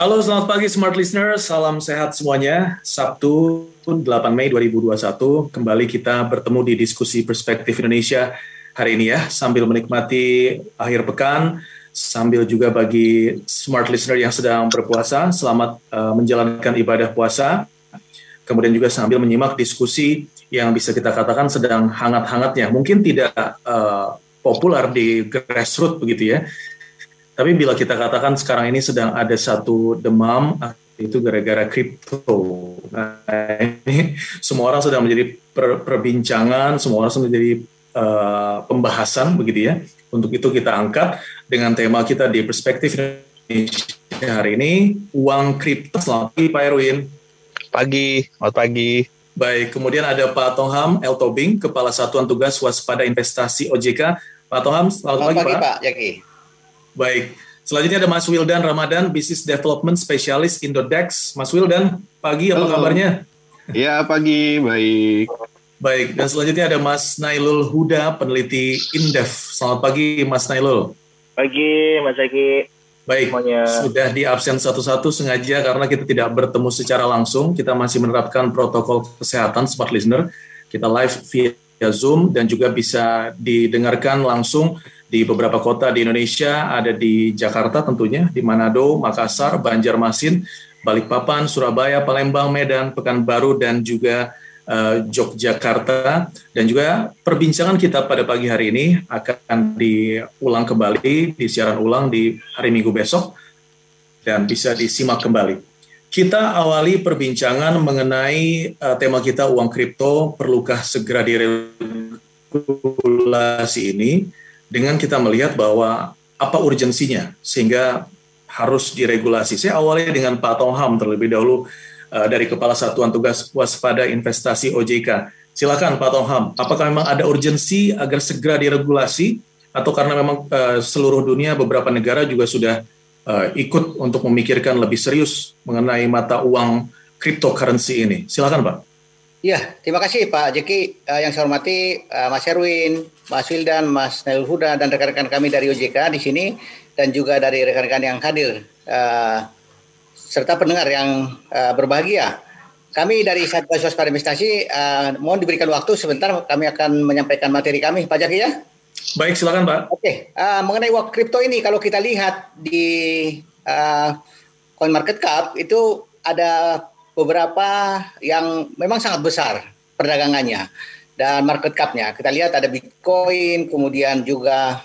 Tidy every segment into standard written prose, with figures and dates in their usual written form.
Halo, selamat pagi Smart Listener. Salam sehat semuanya. Sabtu 8 Mei 2021, kembali kita bertemu di diskusi Perspektif Indonesia hari ini ya, sambil menikmati akhir pekan, sambil juga bagi Smart Listener yang sedang berpuasa, selamat menjalankan ibadah puasa. Kemudian juga sambil menyimak diskusi yang bisa kita katakan sedang hangat-hangatnya. Mungkin tidak populer di grassroots begitu ya, tapi bila kita katakan sekarang ini sedang ada satu demam, itu gara-gara kripto. Nah, ini semua orang sedang menjadi perbincangan, semua orang sedang menjadi pembahasan begitu ya. Untuk itu kita angkat dengan tema kita di Perspektif Indonesia hari ini, uang kripto. Selamat pagi Pak Erwin. Selamat pagi. Baik, kemudian ada Pak Tongham L. Tobing, Kepala Satuan Tugas Waspada Investasi OJK. Pak Tongham, selamat pagi Pak. Jaki. Baik, selanjutnya ada Mas Wildan Ramadan, Business Development Specialist Indodex. Mas Wildan, pagi, apa kabarnya? Ya, pagi, baik. Baik, dan selanjutnya ada Mas Nailul Huda, peneliti Indef. Selamat pagi, Mas Nailul. Pagi, Mas Eki. Baik, semuanya. Sudah di absen satu-satu sengaja karena kita tidak bertemu secara langsung. Kita masih menerapkan protokol kesehatan, Smart Listener. Kita live via Zoom dan juga bisa didengarkan langsung di beberapa kota di Indonesia, ada di Jakarta tentunya, di Manado, Makassar, Banjarmasin, Balikpapan, Surabaya, Palembang, Medan, Pekanbaru, dan juga Yogyakarta. Dan juga perbincangan kita pada pagi hari ini akan diulang kembali, disiaran ulang di hari Minggu besok, dan bisa disimak kembali. Kita awali perbincangan mengenai tema kita, uang kripto, perlukah segera diregulasi ini, dengan kita melihat bahwa apa urgensinya sehingga harus diregulasi. Saya awali dengan Pak Tongham terlebih dahulu dari Kepala Satuan Tugas Waspada Investasi OJK. Silakan Pak Tongham, apakah memang ada urgensi agar segera diregulasi atau karena memang seluruh dunia beberapa negara juga sudah ikut untuk memikirkan lebih serius mengenai mata uang cryptocurrency ini? Silakan Pak. Ya, terima kasih Pak Jeki. Yang saya hormati Mas Erwin, Mas Wildan, Mas Nailul Huda, dan rekan-rekan kami dari OJK di sini, dan juga dari rekan-rekan yang hadir, serta pendengar yang berbahagia. Kami dari Satgas Waspada Investasi mohon diberikan waktu sebentar, kami akan menyampaikan materi kami, Pak Jeki ya. Baik, silakan Pak. Oke, mengenai uang kripto ini, kalau kita lihat di CoinMarketCap itu ada beberapa yang memang sangat besar perdagangannya dan market cap-nya. Kita lihat ada Bitcoin, kemudian juga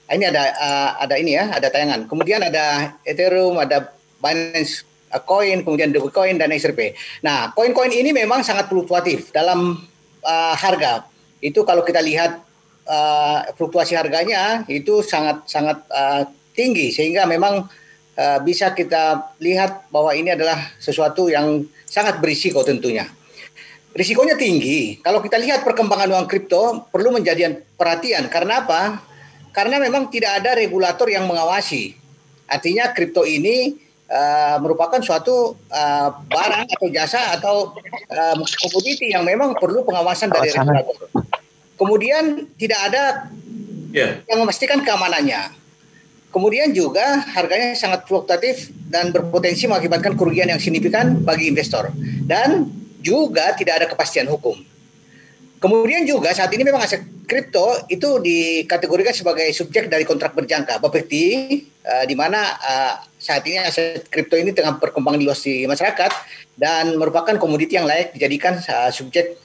ini ada ini ya, ada tayangan. Kemudian ada Ethereum, ada Binance Coin, kemudian Dogecoin dan XRP. Nah, koin-koin ini memang sangat fluktuatif dalam harga. Itu kalau kita lihat fluktuasi harganya itu sangat tinggi, sehingga memang bisa kita lihat bahwa ini adalah sesuatu yang sangat berisiko tentunya. Risikonya tinggi. Kalau kita lihat perkembangan uang kripto perlu menjadi perhatian. Karena apa? Karena memang tidak ada regulator yang mengawasi. Artinya kripto ini merupakan suatu barang atau jasa atau komoditi yang memang perlu pengawasan dari regulator. Kemudian tidak ada yang memastikan keamanannya. Kemudian juga harganya sangat fluktuatif dan berpotensi mengakibatkan kerugian yang signifikan bagi investor. Dan juga tidak ada kepastian hukum. Kemudian juga saat ini memang aset kripto itu dikategorikan sebagai subjek dari kontrak berjangka (Bapepti), di mana saat ini aset kripto ini tengah berkembang luas di masyarakat dan merupakan komoditi yang layak dijadikan subjek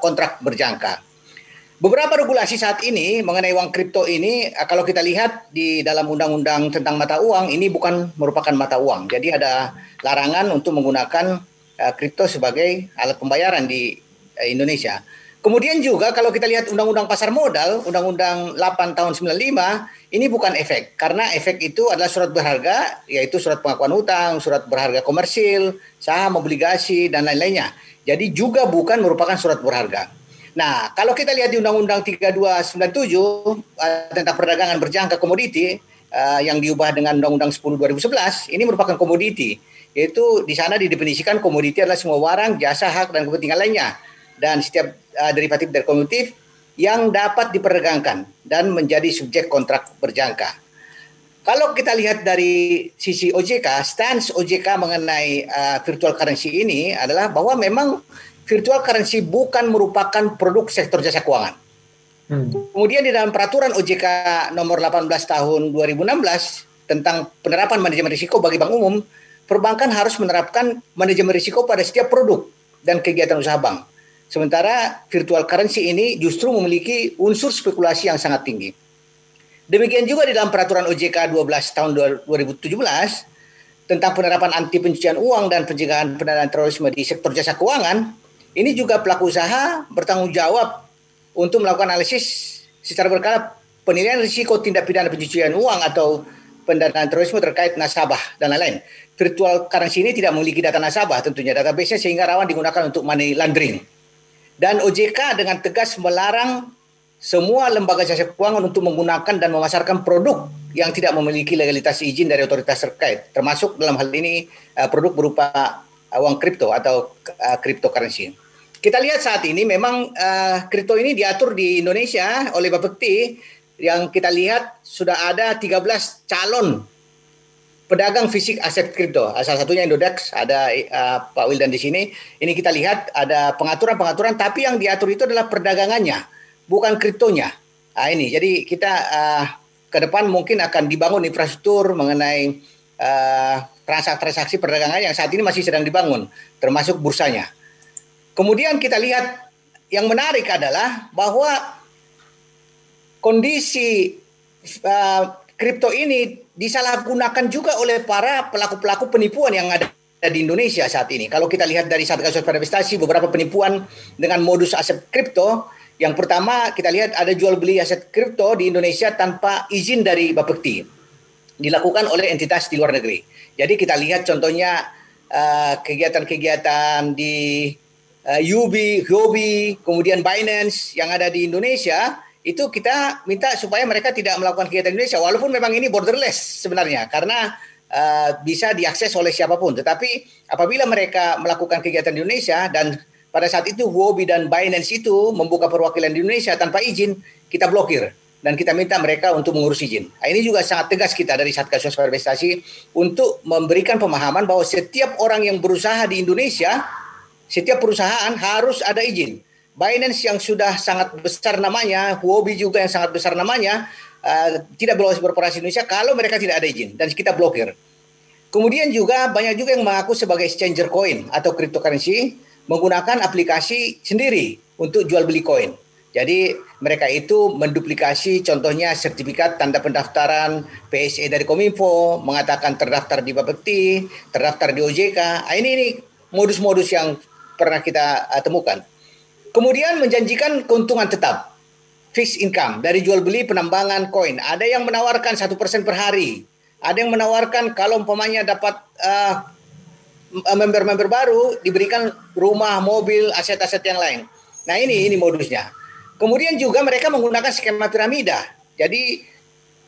kontrak berjangka. Beberapa regulasi saat ini mengenai uang kripto ini, kalau kita lihat di dalam undang-undang tentang mata uang, ini bukan merupakan mata uang. Jadi ada larangan untuk menggunakan kripto sebagai alat pembayaran di Indonesia. Kemudian juga kalau kita lihat undang-undang pasar modal, undang-undang 8 tahun 95, ini bukan efek. Karena efek itu adalah surat berharga, yaitu surat pengakuan hutang, surat berharga komersil, saham, obligasi, dan lain-lainnya. Jadi juga bukan merupakan surat berharga. Nah, kalau kita lihat di Undang-Undang 3297 tentang perdagangan berjangka komoditi yang diubah dengan Undang-Undang 10 2011, ini merupakan komoditi. Yaitu di sana didefinisikan komoditi adalah semua barang, jasa, hak, dan kepentingan lainnya. Dan setiap derivatif dari komoditif yang dapat diperdagangkan dan menjadi subjek kontrak berjangka. Kalau kita lihat dari sisi OJK, stance OJK mengenai virtual currency ini adalah bahwa memang virtual currency bukan merupakan produk sektor jasa keuangan. Kemudian di dalam peraturan OJK nomor 18 tahun 2016 tentang penerapan manajemen risiko bagi bank umum, perbankan harus menerapkan manajemen risiko pada setiap produk dan kegiatan usaha bank. Sementara virtual currency ini justru memiliki unsur spekulasi yang sangat tinggi. Demikian juga di dalam peraturan OJK 12 tahun 2017 tentang penerapan anti pencucian uang dan pencegahan pendanaan terorisme di sektor jasa keuangan, ini juga pelaku usaha bertanggung jawab untuk melakukan analisis secara berkala penilaian risiko tindak pidana pencucian uang atau pendanaan terorisme terkait nasabah dan lain-lain. Virtual currency ini tidak memiliki data nasabah tentunya, database-nya sehingga rawan digunakan untuk money laundering. Dan OJK dengan tegas melarang semua lembaga jasa keuangan untuk menggunakan dan memasarkan produk yang tidak memiliki legalitas izin dari otoritas terkait, termasuk dalam hal ini produk berupa uang kripto atau cryptocurrency. Kita lihat saat ini memang kripto ini diatur di Indonesia oleh Bapepti, yang kita lihat sudah ada 13 calon pedagang fisik aset kripto. Salah satunya Indodax, ada Pak Wildan di sini. Ini kita lihat ada pengaturan-pengaturan, tapi yang diatur itu adalah perdagangannya, bukan kriptonya. Nah, ini jadi kita ke depan mungkin akan dibangun infrastruktur mengenai transaksi perdagangan yang saat ini masih sedang dibangun, termasuk bursanya. Kemudian kita lihat yang menarik adalah bahwa kondisi kripto ini disalahgunakan juga oleh para pelaku-pelaku penipuan yang ada di Indonesia saat ini. Kalau kita lihat dari Satgas Waspada Investasi, beberapa penipuan dengan modus aset kripto. Yang pertama kita lihat ada jual beli aset kripto di Indonesia tanpa izin dari Bapepti, dilakukan oleh entitas di luar negeri. Jadi kita lihat contohnya kegiatan-kegiatan di Yubi, Huobi, kemudian Binance yang ada di Indonesia, itu kita minta supaya mereka tidak melakukan kegiatan di Indonesia, walaupun memang ini borderless sebenarnya, karena bisa diakses oleh siapapun. Tetapi apabila mereka melakukan kegiatan di Indonesia dan pada saat itu Huobi dan Binance itu membuka perwakilan di Indonesia tanpa izin, kita blokir dan kita minta mereka untuk mengurus izin. Nah, ini juga sangat tegas kita dari Satgas Waspada Investasi untuk memberikan pemahaman bahwa setiap orang yang berusaha di Indonesia, setiap perusahaan harus ada izin. Binance yang sudah sangat besar namanya, Huobi juga yang sangat besar namanya, tidak boleh beroperasi di Indonesia kalau mereka tidak ada izin, dan kita blokir. Kemudian juga banyak juga yang mengaku sebagai exchanger coin atau cryptocurrency menggunakan aplikasi sendiri untuk jual beli koin. Jadi mereka itu menduplikasi contohnya sertifikat tanda pendaftaran PSE dari Kominfo, mengatakan terdaftar di Bapepti, terdaftar di OJK. Ini modus-modus yang pernah kita temukan. Kemudian menjanjikan keuntungan tetap, fixed income dari jual beli penambangan koin. Ada yang menawarkan 1% per hari. Ada yang menawarkan kalau umpamanya dapat member-member baru diberikan rumah, mobil, aset-aset yang lain. Nah ini modusnya. Kemudian juga mereka menggunakan skema piramida. Jadi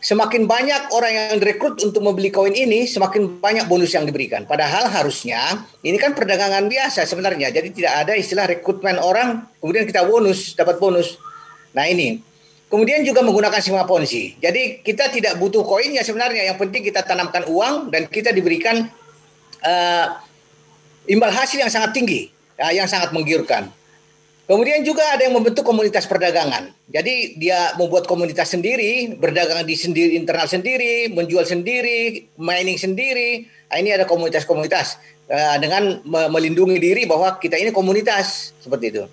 semakin banyak orang yang direkrut untuk membeli koin ini, semakin banyak bonus yang diberikan. Padahal harusnya ini kan perdagangan biasa sebenarnya. Jadi tidak ada istilah rekrutmen orang, kemudian kita dapat bonus. Nah ini. Kemudian juga menggunakan skema ponzi. Jadi kita tidak butuh koinnya sebenarnya. Yang penting kita tanamkan uang dan kita diberikan imbal hasil yang sangat tinggi, yang sangat menggiurkan. Kemudian juga ada yang membentuk komunitas perdagangan. Jadi dia membuat komunitas sendiri, berdagang di internal sendiri, menjual sendiri, mining sendiri. Nah, ini ada komunitas-komunitas dengan melindungi diri bahwa kita ini komunitas seperti itu.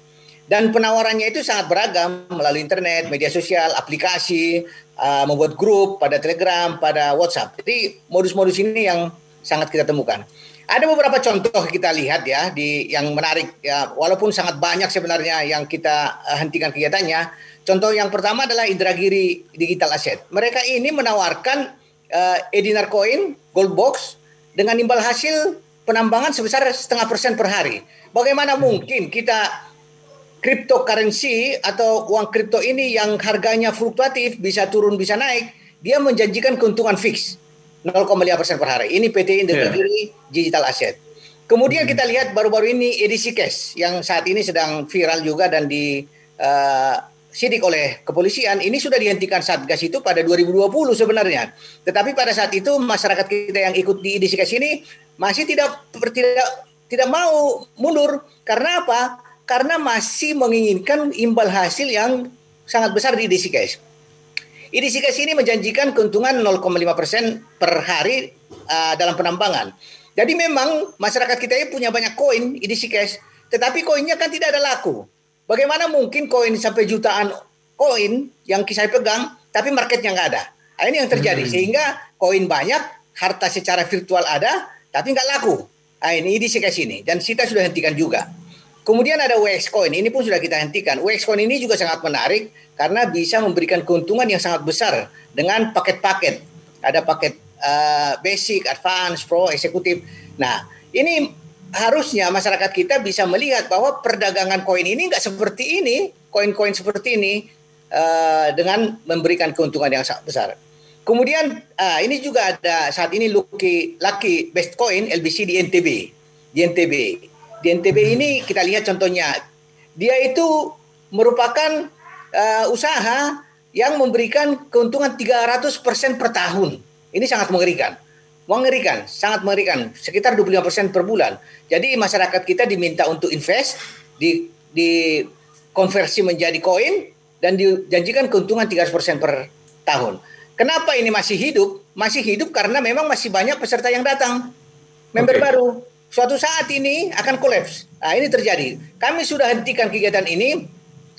Dan penawarannya itu sangat beragam melalui internet, media sosial, aplikasi, membuat grup pada Telegram, pada WhatsApp. Jadi modus-modus ini yang sangat kita temukan. Ada beberapa contoh kita lihat ya yang menarik ya, walaupun sangat banyak sebenarnya yang kita hentikan kegiatannya. Contoh yang pertama adalah Indragiri Digital Asset. Mereka ini menawarkan Edinar Coin, Gold Box dengan imbal hasil penambangan sebesar 0,5% per hari. Bagaimana mungkin kita cryptocurrency atau uang kripto ini yang harganya fluktuatif bisa turun bisa naik, dia menjanjikan keuntungan fix 0,5% per hari. Ini PT Indragiri Digital Asset. Kemudian kita lihat baru-baru ini edisi cash yang saat ini sedang viral juga dan sidik oleh kepolisian, ini sudah dihentikan Satgas itu pada 2020 sebenarnya. Tetapi pada saat itu masyarakat kita yang ikut di IDCKS ini masih tidak mau mundur. Karena apa? Karena masih menginginkan imbal hasil yang sangat besar di IDCKS. IDCKS ini menjanjikan keuntungan 0,5% per hari dalam penambangan. Jadi memang masyarakat kita ini punya banyak koin IDCKS, tetapi koinnya kan tidak ada laku. Bagaimana mungkin koin sampai jutaan koin yang saya pegang, tapi marketnya nggak ada? Nah, ini yang terjadi. Sehingga koin banyak, harta secara virtual ada, tapi nggak laku. Nah, ini IDCKS ini. Dan kita sudah hentikan juga. Kemudian ada WX Coin, ini pun sudah kita hentikan. WX Coin ini juga sangat menarik, karena bisa memberikan keuntungan yang sangat besar dengan paket-paket. Ada paket basic, advance, pro, eksekutif. Nah, ini harusnya masyarakat kita bisa melihat bahwa perdagangan koin ini nggak seperti ini, koin-koin seperti ini dengan memberikan keuntungan yang sangat besar. Kemudian ini juga ada saat ini Lucky Best Coin LBC di NTB. Di NTB ini kita lihat contohnya, dia itu merupakan usaha yang memberikan keuntungan 300% per tahun. Ini sangat mengerikan. Sangat mengerikan, sekitar 25% per bulan. Jadi masyarakat kita diminta untuk invest, di konversi menjadi koin, dan dijanjikan keuntungan 300% per tahun. Kenapa ini masih hidup? Masih hidup karena memang masih banyak peserta yang datang, member baru. Suatu saat ini akan kolaps. Nah, ini terjadi. Kami sudah hentikan kegiatan ini,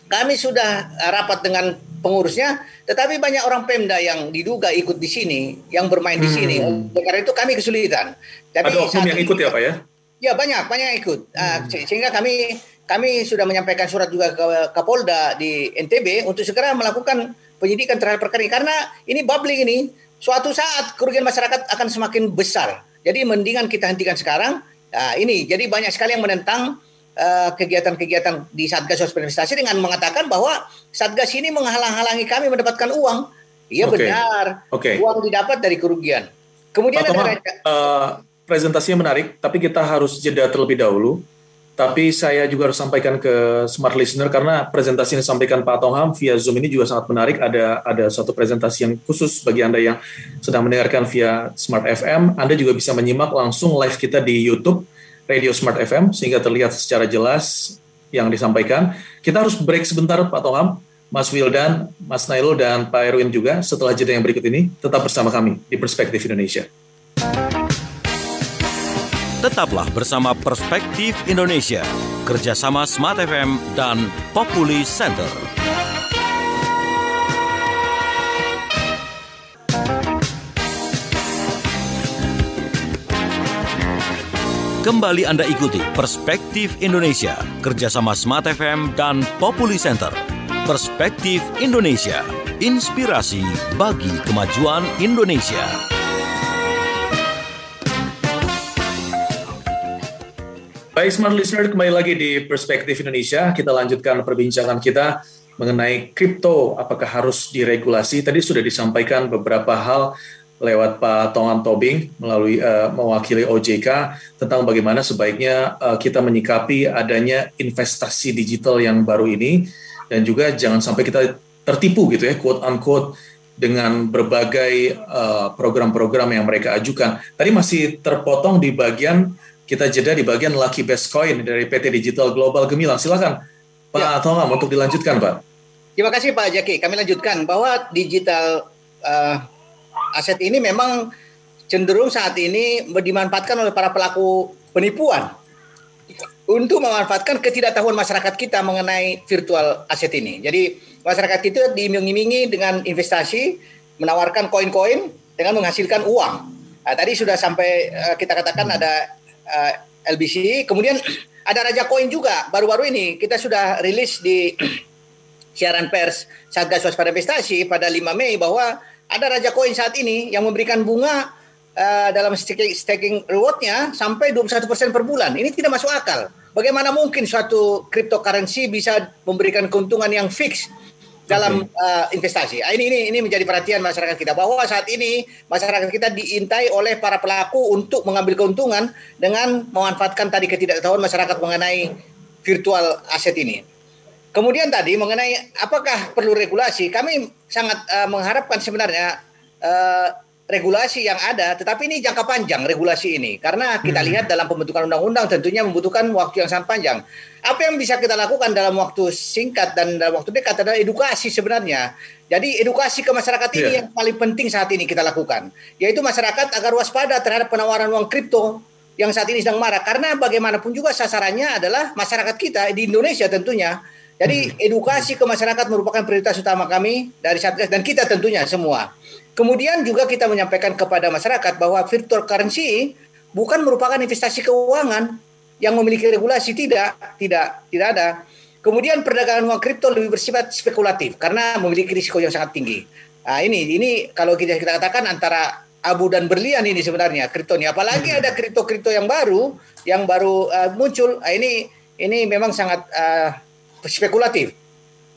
kami sudah rapat dengan pengurusnya, tetapi banyak orang Pemda yang diduga ikut di sini, yang bermain di sini. Karena itu kami kesulitan. Tapi ada oknum yang ikut ya Pak ya? Ya banyak yang ikut. Sehingga kami sudah menyampaikan surat juga ke Kapolda di NTB untuk segera melakukan penyidikan terhadap perkara ini. Karena ini bubbling ini, suatu saat kerugian masyarakat akan semakin besar. Jadi mendingan kita hentikan sekarang. Ini jadi banyak sekali yang menentang kegiatan-kegiatan di Satgas Waspada Investasi dengan mengatakan bahwa Satgas ini menghalang-halangi kami mendapatkan uang. Iya benar. Uang didapat dari kerugian. Kemudian presentasinya menarik, tapi kita harus jeda terlebih dahulu. Tapi saya juga harus sampaikan ke smart listener karena presentasi yang disampaikan Pak Tongam via Zoom ini juga sangat menarik. Ada satu presentasi yang khusus bagi Anda yang sedang mendengarkan via Smart FM. Anda juga bisa menyimak langsung live kita di YouTube Radio Smart FM sehingga terlihat secara jelas yang disampaikan. Kita harus break sebentar Pak Tongam, Mas Wildan, Mas Nailul, dan Pak Erwin juga. Setelah jeda yang berikut ini, tetap bersama kami di Perspektif Indonesia. Tetaplah bersama Perspektif Indonesia, kerjasama Smart FM dan Populi Center. Kembali Anda ikuti Perspektif Indonesia, kerjasama Smart FM dan Populi Center. Perspektif Indonesia, inspirasi bagi kemajuan Indonesia. Baik, Smart Listener, kembali lagi di Perspektif Indonesia. Kita lanjutkan perbincangan kita mengenai kripto, apakah harus diregulasi. Tadi sudah disampaikan beberapa hal lewat Pak Tongam Tobing melalui mewakili OJK tentang bagaimana sebaiknya kita menyikapi adanya investasi digital yang baru ini, dan juga jangan sampai kita tertipu gitu ya, quote unquote, dengan berbagai program-program yang mereka ajukan. Tadi masih terpotong di bagian, kita jeda di bagian Lucky Best Coin dari PT Digital Global Gemilang. Silakan Pak Tongam untuk dilanjutkan, Pak. Terima kasih Pak Jaki. Kami lanjutkan bahwa digital aset ini memang cenderung saat ini dimanfaatkan oleh para pelaku penipuan untuk memanfaatkan ketidaktahuan masyarakat kita mengenai virtual aset ini. Jadi masyarakat itu diiming-imingi dengan investasi, menawarkan koin-koin dengan menghasilkan uang. Nah, tadi sudah sampai kita katakan ada LBC, kemudian ada Raja Koin juga. Baru-baru ini kita sudah rilis di siaran pers Satgas Waspada Investasi pada 5 Mei bahwa ada Raja Koin saat ini yang memberikan bunga dalam staking reward-nya sampai 21% per bulan. Ini tidak masuk akal. Bagaimana mungkin suatu cryptocurrency bisa memberikan keuntungan yang fix dalam investasi? Ini menjadi perhatian masyarakat kita bahwa saat ini masyarakat kita diintai oleh para pelaku untuk mengambil keuntungan dengan memanfaatkan tadi ketidaktahuan masyarakat mengenai virtual aset ini. Kemudian tadi mengenai apakah perlu regulasi, kami sangat mengharapkan sebenarnya regulasi yang ada, tetapi ini jangka panjang regulasi ini, karena kita lihat dalam pembentukan undang-undang tentunya membutuhkan waktu yang sangat panjang. Apa yang bisa kita lakukan dalam waktu singkat dan dalam waktu dekat adalah edukasi sebenarnya. Jadi edukasi ke masyarakat ini yang paling penting saat ini kita lakukan, yaitu masyarakat agar waspada terhadap penawaran uang kripto yang saat ini sedang marak, karena bagaimanapun juga sasarannya adalah masyarakat kita di Indonesia tentunya. Jadi edukasi ke masyarakat merupakan prioritas utama kami dari Satgas dan kita tentunya semua. Kemudian juga kita menyampaikan kepada masyarakat bahwa virtual currency bukan merupakan investasi keuangan yang memiliki regulasi, tidak ada. Kemudian perdagangan uang kripto lebih bersifat spekulatif karena memiliki risiko yang sangat tinggi. Nah, ini kalau kita katakan antara abu dan berlian ini sebenarnya kripto ini. Apalagi ada kripto-kripto yang baru muncul. Nah, ini memang sangat spekulatif.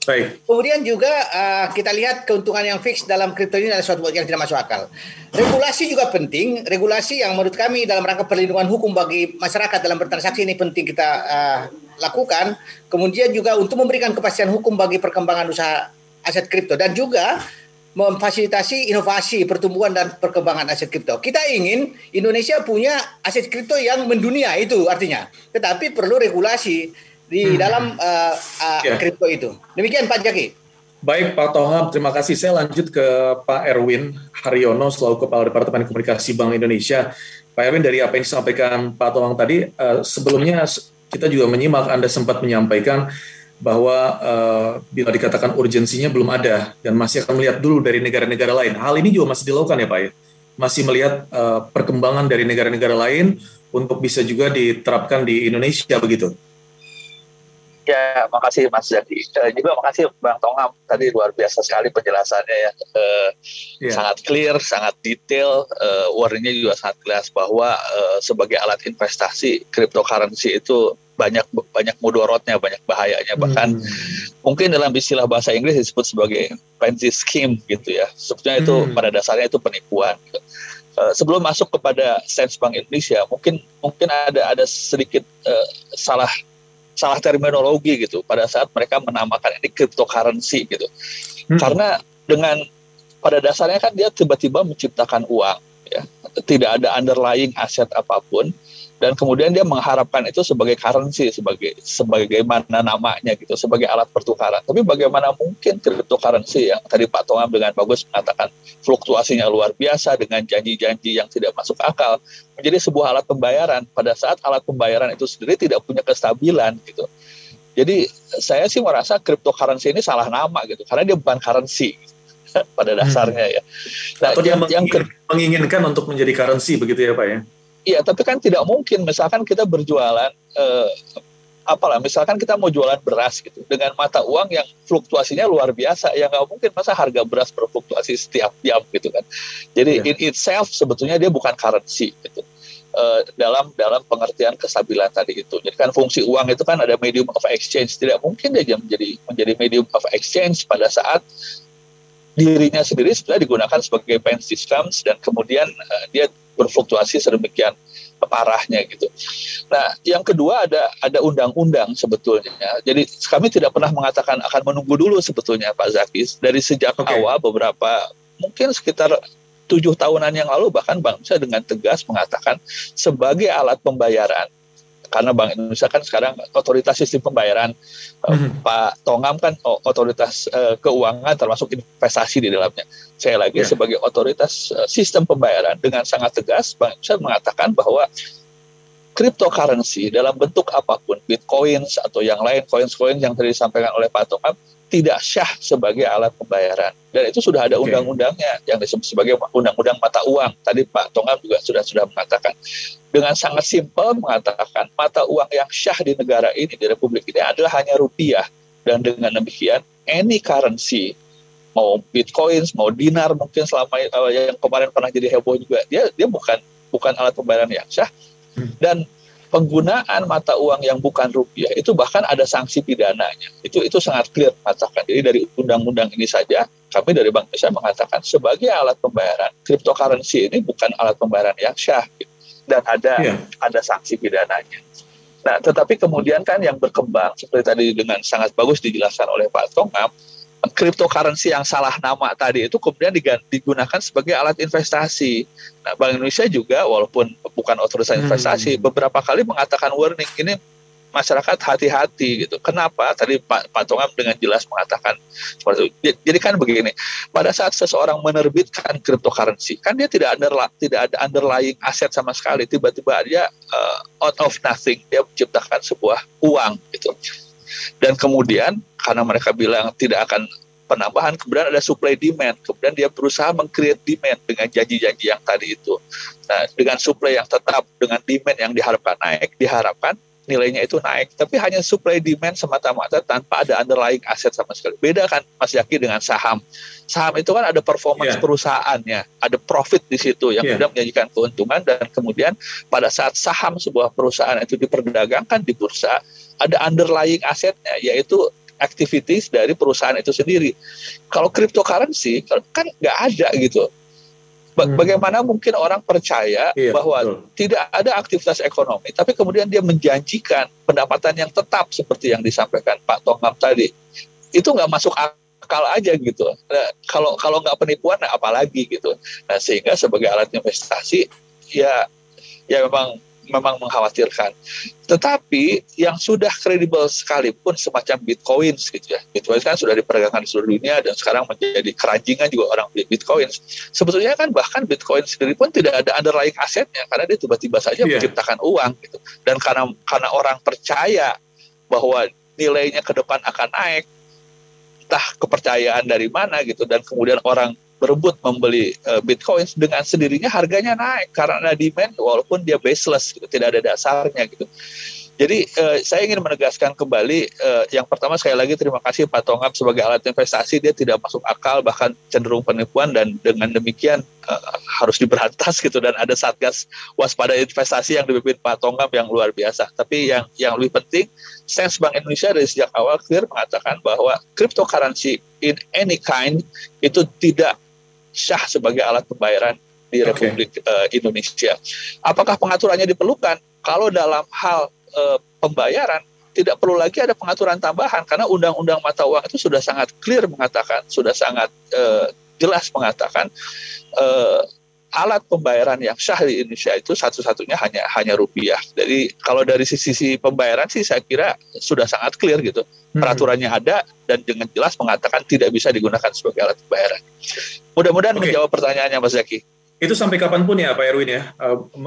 Baik. Kemudian juga kita lihat keuntungan yang fix dalam kripto ini adalah sesuatu yang tidak masuk akal. Regulasi juga penting. Regulasi yang menurut kami dalam rangka perlindungan hukum bagi masyarakat dalam bertransaksi ini penting kita lakukan. Kemudian juga untuk memberikan kepastian hukum bagi perkembangan usaha aset kripto dan juga memfasilitasi inovasi, pertumbuhan dan perkembangan aset kripto. Kita ingin Indonesia punya aset kripto yang mendunia, itu artinya. Tetapi perlu regulasi di dalam kripto itu. Demikian Pak Jaki. Baik Pak Tongam, terima kasih. Saya lanjut ke Pak Erwin Haryono selaku Kepala Departemen Komunikasi Bank Indonesia. Pak Erwin, dari apa yang disampaikan Pak Tongam tadi, sebelumnya kita juga menyimak Anda sempat menyampaikan bahwa bila dikatakan urgensinya belum ada dan masih akan melihat dulu dari negara-negara lain. Hal ini juga masih dilakukan ya Pak ya? Masih melihat perkembangan dari negara-negara lain untuk bisa juga diterapkan di Indonesia begitu? Ya, makasih Mas Zaki. Juga makasih Bang Tongam. Tadi luar biasa sekali penjelasannya ya. Sangat clear, sangat detail. Warningnya juga sangat jelas bahwa sebagai alat investasi, cryptocurrency itu banyak mudorotnya, banyak bahayanya. Bahkan mungkin dalam istilah bahasa Inggris disebut sebagai Ponzi scheme gitu ya. Sebetulnya itu pada dasarnya itu penipuan. Gitu. Sebelum masuk kepada stance Bank Indonesia, mungkin ada sedikit salah terminologi gitu pada saat mereka menamakan ini cryptocurrency gitu. Karena pada dasarnya kan dia tiba-tiba menciptakan uang ya. Tidak ada underlying aset apapun dan kemudian dia mengharapkan itu sebagai currency, sebagaimana namanya gitu, sebagai alat pertukaran. Tapi bagaimana mungkin cryptocurrency yang tadi Pak Tongam dengan bagus mengatakan fluktuasinya luar biasa dengan janji-janji yang tidak masuk akal menjadi sebuah alat pembayaran pada saat alat pembayaran itu sendiri tidak punya kestabilan gitu. Jadi saya sih merasa cryptocurrency ini salah nama gitu karena dia bukan currency pada dasarnya ya. Nah, atau dia menginginkan untuk menjadi currency begitu ya Pak ya? Iya, tapi kan tidak mungkin misalkan kita berjualan misalkan kita mau jualan beras gitu dengan mata uang yang fluktuasinya luar biasa, ya nggak mungkin masa harga beras berfluktuasi setiap jam gitu kan. Jadi in itself sebetulnya dia bukan currency gitu. Dalam pengertian kestabilan tadi itu. Jadi kan fungsi uang itu kan ada medium of exchange, tidak mungkin dia menjadi medium of exchange pada saat dirinya sendiri sebenarnya digunakan sebagai payment systems dan kemudian dia berfluktuasi sedemikian parahnya gitu. Nah, yang kedua ada undang-undang sebetulnya. Jadi kami tidak pernah mengatakan akan menunggu dulu sebetulnya Pak Zaki. Dari sejak awal beberapa mungkin sekitar 7 tahunan yang lalu bahkan Bank Indonesia dengan tegas mengatakan sebagai alat pembayaran. Karena Bank Indonesia kan sekarang otoritas sistem pembayaran, Pak Tongam kan otoritas keuangan termasuk investasi di dalamnya. Saya lagi sebagai otoritas sistem pembayaran dengan sangat tegas Bank Indonesia mengatakan bahwa cryptocurrency dalam bentuk apapun, bitcoins atau yang lain, koin-koin yang tadi disampaikan oleh Pak Tongam tidak syah sebagai alat pembayaran. Dan itu sudah ada undang-undangnya yang disebut sebagai undang-undang mata uang. Tadi Pak Tongam juga sudah mengatakan. Dengan sangat simpel mengatakan mata uang yang syah di negara ini, di Republik ini adalah hanya rupiah. Dan dengan demikian, any currency, mau bitcoins, mau dinar mungkin selama yang kemarin pernah jadi heboh juga, dia bukan alat pembayaran yang syah. Dan penggunaan mata uang yang bukan rupiah itu bahkan ada sanksi pidananya. Itu sangat clear mengatakan. Jadi dari undang-undang ini saja kami dari Bank Indonesia mengatakan sebagai alat pembayaran, cryptocurrency ini bukan alat pembayaran yang syah gitu. Dan ada sanksi pidananya. Nah, tetapi kemudian kan yang berkembang seperti tadi dengan sangat bagus dijelaskan oleh Pak Tongam, cryptocurrency yang salah nama tadi itu kemudian digunakan sebagai alat investasi. Nah, Bank Indonesia juga walaupun bukan otoritas investasi beberapa kali mengatakan warning ini masyarakat hati-hati gitu. Kenapa? Tadi Pak Tongam dengan jelas mengatakan seperti itu. Jadi kan begini, pada saat seseorang menerbitkan cryptocurrency, kan dia tidak ada underlying aset sama sekali. Tiba-tiba dia out of nothing dia menciptakan sebuah uang gitu. Dan kemudian karena mereka bilang tidak akan penambahan, kemudian ada supply demand, kemudian dia berusaha meng-create demand dengan janji-janji yang tadi itu. Nah, dengan supply yang tetap, dengan demand yang diharapkan naik, diharapkan nilainya itu naik, tapi hanya supply demand semata-mata tanpa ada underlying aset sama sekali. Beda kan Mas Zaki dengan saham. Saham itu kan ada performance perusahaannya, ada profit di situ yang sudah menjanjikan keuntungan, dan kemudian pada saat saham sebuah perusahaan itu diperdagangkan di bursa, ada underlying asetnya, yaitu activities dari perusahaan itu sendiri. Kalau cryptocurrency kan nggak ada gitu. Bagaimana mungkin orang percaya bahwa tidak ada aktivitas ekonomi, tapi kemudian dia menjanjikan pendapatan yang tetap seperti yang disampaikan Pak Tongam tadi. Itu nggak masuk akal aja gitu. Nah, kalau nggak penipuan, nah apalagi gitu. Nah, sehingga sebagai alat investasi, ya memang mengkhawatirkan. Tetapi yang sudah kredibel sekalipun semacam Bitcoin gitu ya. Bitcoin kan sudah diperdagangkan di seluruh dunia dan sekarang menjadi keranjingan juga orang beli Bitcoin. Sebetulnya kan bahkan Bitcoin sendiri pun tidak ada underlying asetnya karena dia tiba-tiba saja menciptakan uang gitu. Dan karena orang percaya bahwa nilainya ke depan akan naik, entah kepercayaan dari mana gitu, dan kemudian orang berebut membeli Bitcoin, dengan sendirinya harganya naik karena demand walaupun dia baseless gitu, tidak ada dasarnya gitu. Jadi saya ingin menegaskan kembali, yang pertama sekali lagi terima kasih Pak Tongam sebagai alat investasi, dia tidak masuk akal bahkan cenderung penipuan, dan dengan demikian harus diberantas gitu, dan ada Satgas Waspada Investasi yang dipimpin Pak Tongam yang luar biasa. Tapi yang lebih penting, stance Bank Indonesia dari sejak awal clear mengatakan bahwa cryptocurrency in any kind itu tidak sah sebagai alat pembayaran di Republik Indonesia. Apakah pengaturannya diperlukan? Kalau dalam hal pembayaran tidak perlu lagi ada pengaturan tambahan, karena Undang-Undang Mata Uang itu sudah sangat clear mengatakan, sudah sangat jelas mengatakan alat pembayaran yang sah di Indonesia itu satu-satunya hanya rupiah. Jadi kalau dari sisi pembayaran sih saya kira sudah sangat clear gitu. Peraturannya ada dan dengan jelas mengatakan tidak bisa digunakan sebagai alat pembayaran. Mudah-mudahan menjawab pertanyaannya Mas Zaki. Itu sampai kapanpun ya Pak Erwin ya?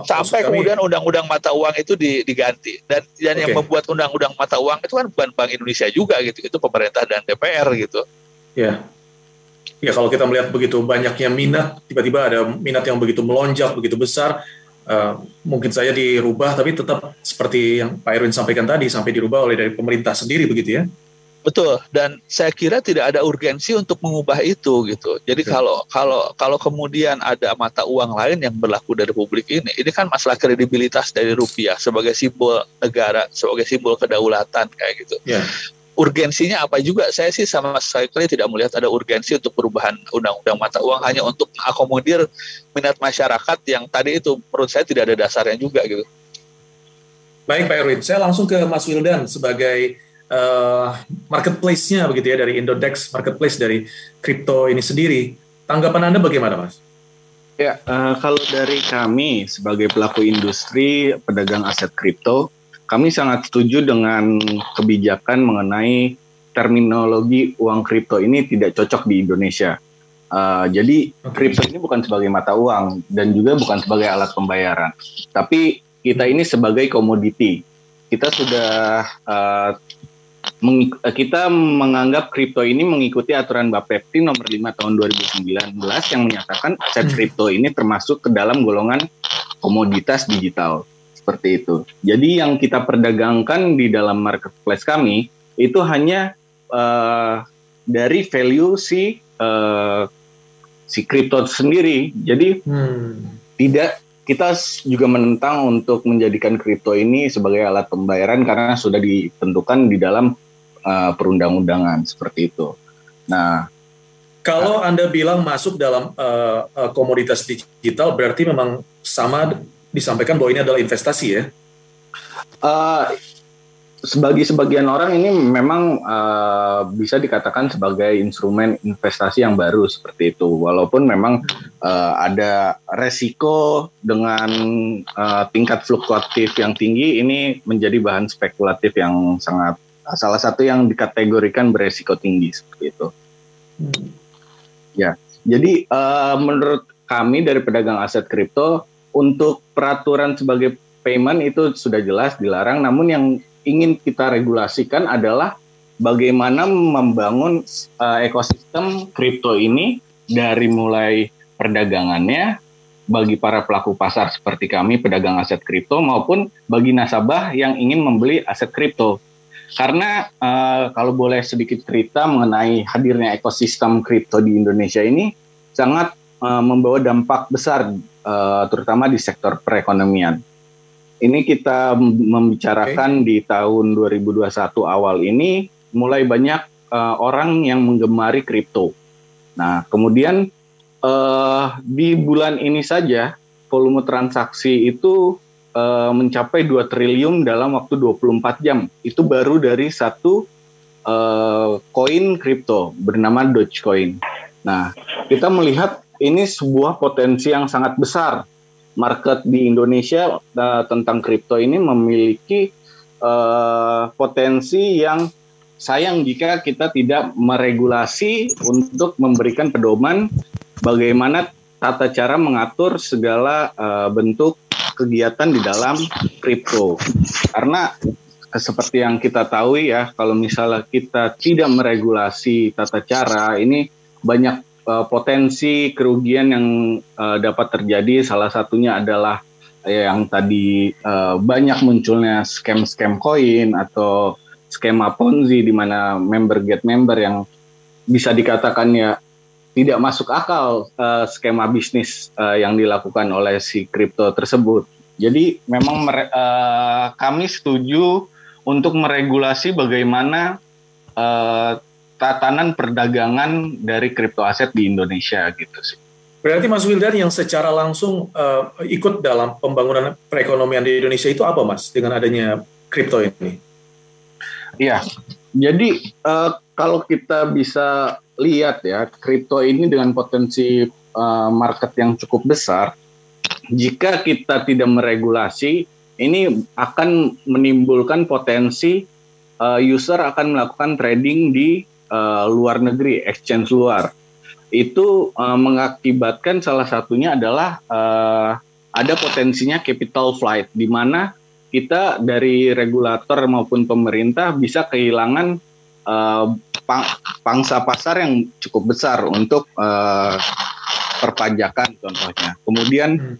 Sampai kemudian Undang-Undang Mata Uang itu diganti. Dan yang membuat Undang-Undang Mata Uang itu kan bukan Bank Indonesia juga gitu. Itu pemerintah dan DPR gitu. Ya kalau kita melihat begitu banyaknya minat, tiba-tiba ada minat yang begitu melonjak, begitu besar, mungkin saja dirubah, tapi tetap seperti yang Pak Erwin sampaikan tadi, sampai dirubah oleh dari pemerintah sendiri begitu ya? Betul, dan saya kira tidak ada urgensi untuk mengubah itu gitu. Jadi kalau kemudian ada mata uang lain yang berlaku dari Republik ini kan masalah kredibilitas dari rupiah sebagai simbol negara, sebagai simbol kedaulatan kayak gitu. Urgensinya apa juga, saya sih sama sekali tidak melihat ada urgensi untuk perubahan undang-undang mata uang hanya untuk mengakomodir minat masyarakat yang tadi itu menurut saya tidak ada dasarnya juga gitu. Baik Pak Erwin, saya langsung ke Mas Wildan sebagai marketplace-nya begitu ya, dari Indodex marketplace dari kripto ini sendiri. Tanggapan Anda bagaimana Mas? Ya, kalau dari kami sebagai pelaku industri pedagang aset kripto, kami sangat setuju dengan kebijakan mengenai terminologi uang kripto ini tidak cocok di Indonesia. Jadi kripto ini bukan sebagai mata uang dan juga bukan sebagai alat pembayaran, tapi kita ini sebagai komoditi. Kita sudah kita menganggap kripto ini mengikuti aturan Bapepti nomor 5 tahun 2019 yang menyatakan aset kripto ini termasuk ke dalam golongan komoditas digital. Seperti itu. Jadi yang kita perdagangkan di dalam marketplace kami itu hanya dari value si kripto sendiri. Jadi tidak, kita juga menentang untuk menjadikan kripto ini sebagai alat pembayaran karena sudah ditentukan di dalam perundang-undangan seperti itu. Nah, kalau Anda bilang masuk dalam komoditas digital, berarti memang sama disampaikan bahwa ini adalah investasi ya? Bagi sebagian orang ini memang bisa dikatakan sebagai instrumen investasi yang baru seperti itu. Walaupun memang ada resiko dengan tingkat fluktuatif yang tinggi, ini menjadi bahan spekulatif yang sangat salah satu yang dikategorikan beresiko tinggi seperti itu. Ya, jadi menurut kami dari pedagang aset kripto untuk peraturan sebagai payment itu sudah jelas dilarang. Namun yang ingin kita regulasikan adalah bagaimana membangun ekosistem kripto ini dari mulai perdagangannya bagi para pelaku pasar seperti kami pedagang aset kripto maupun bagi nasabah yang ingin membeli aset kripto. Karena kalau boleh sedikit cerita mengenai hadirnya ekosistem kripto di Indonesia ini sangat membawa dampak besar terutama di sektor perekonomian. Ini kita membicarakan di tahun 2021 awal ini mulai banyak orang yang menggemari kripto. Nah, kemudian di bulan ini saja volume transaksi itu mencapai 2 triliun dalam waktu 24 jam. Itu baru dari satu koin kripto bernama Dogecoin. Nah, kita melihat ini sebuah potensi yang sangat besar. Market di Indonesia tentang kripto ini memiliki potensi yang sayang jika kita tidak meregulasi untuk memberikan pedoman bagaimana tata cara mengatur segala bentuk kegiatan di dalam kripto. Karena seperti yang kita tahu ya, kalau misalnya kita tidak meregulasi tata cara, ini banyak potensi kerugian yang dapat terjadi. Salah satunya adalah yang tadi banyak munculnya scam koin atau skema Ponzi di mana member get member yang bisa dikatakan ya tidak masuk akal skema bisnis yang dilakukan oleh si kripto tersebut. Jadi memang kami setuju untuk meregulasi bagaimana tatanan perdagangan dari kripto aset di Indonesia gitu sih. Berarti Mas Wildan yang secara langsung ikut dalam pembangunan perekonomian di Indonesia itu apa Mas dengan adanya kripto ini? Iya, jadi kalau kita bisa lihat ya, kripto ini dengan potensi market yang cukup besar, jika kita tidak meregulasi, ini akan menimbulkan potensi user akan melakukan trading di luar negeri, exchange luar. Itu mengakibatkan salah satunya adalah ada potensinya capital flight, di mana kita dari regulator maupun pemerintah bisa kehilangan pangsa pasar yang cukup besar untuk perpajakan contohnya. Kemudian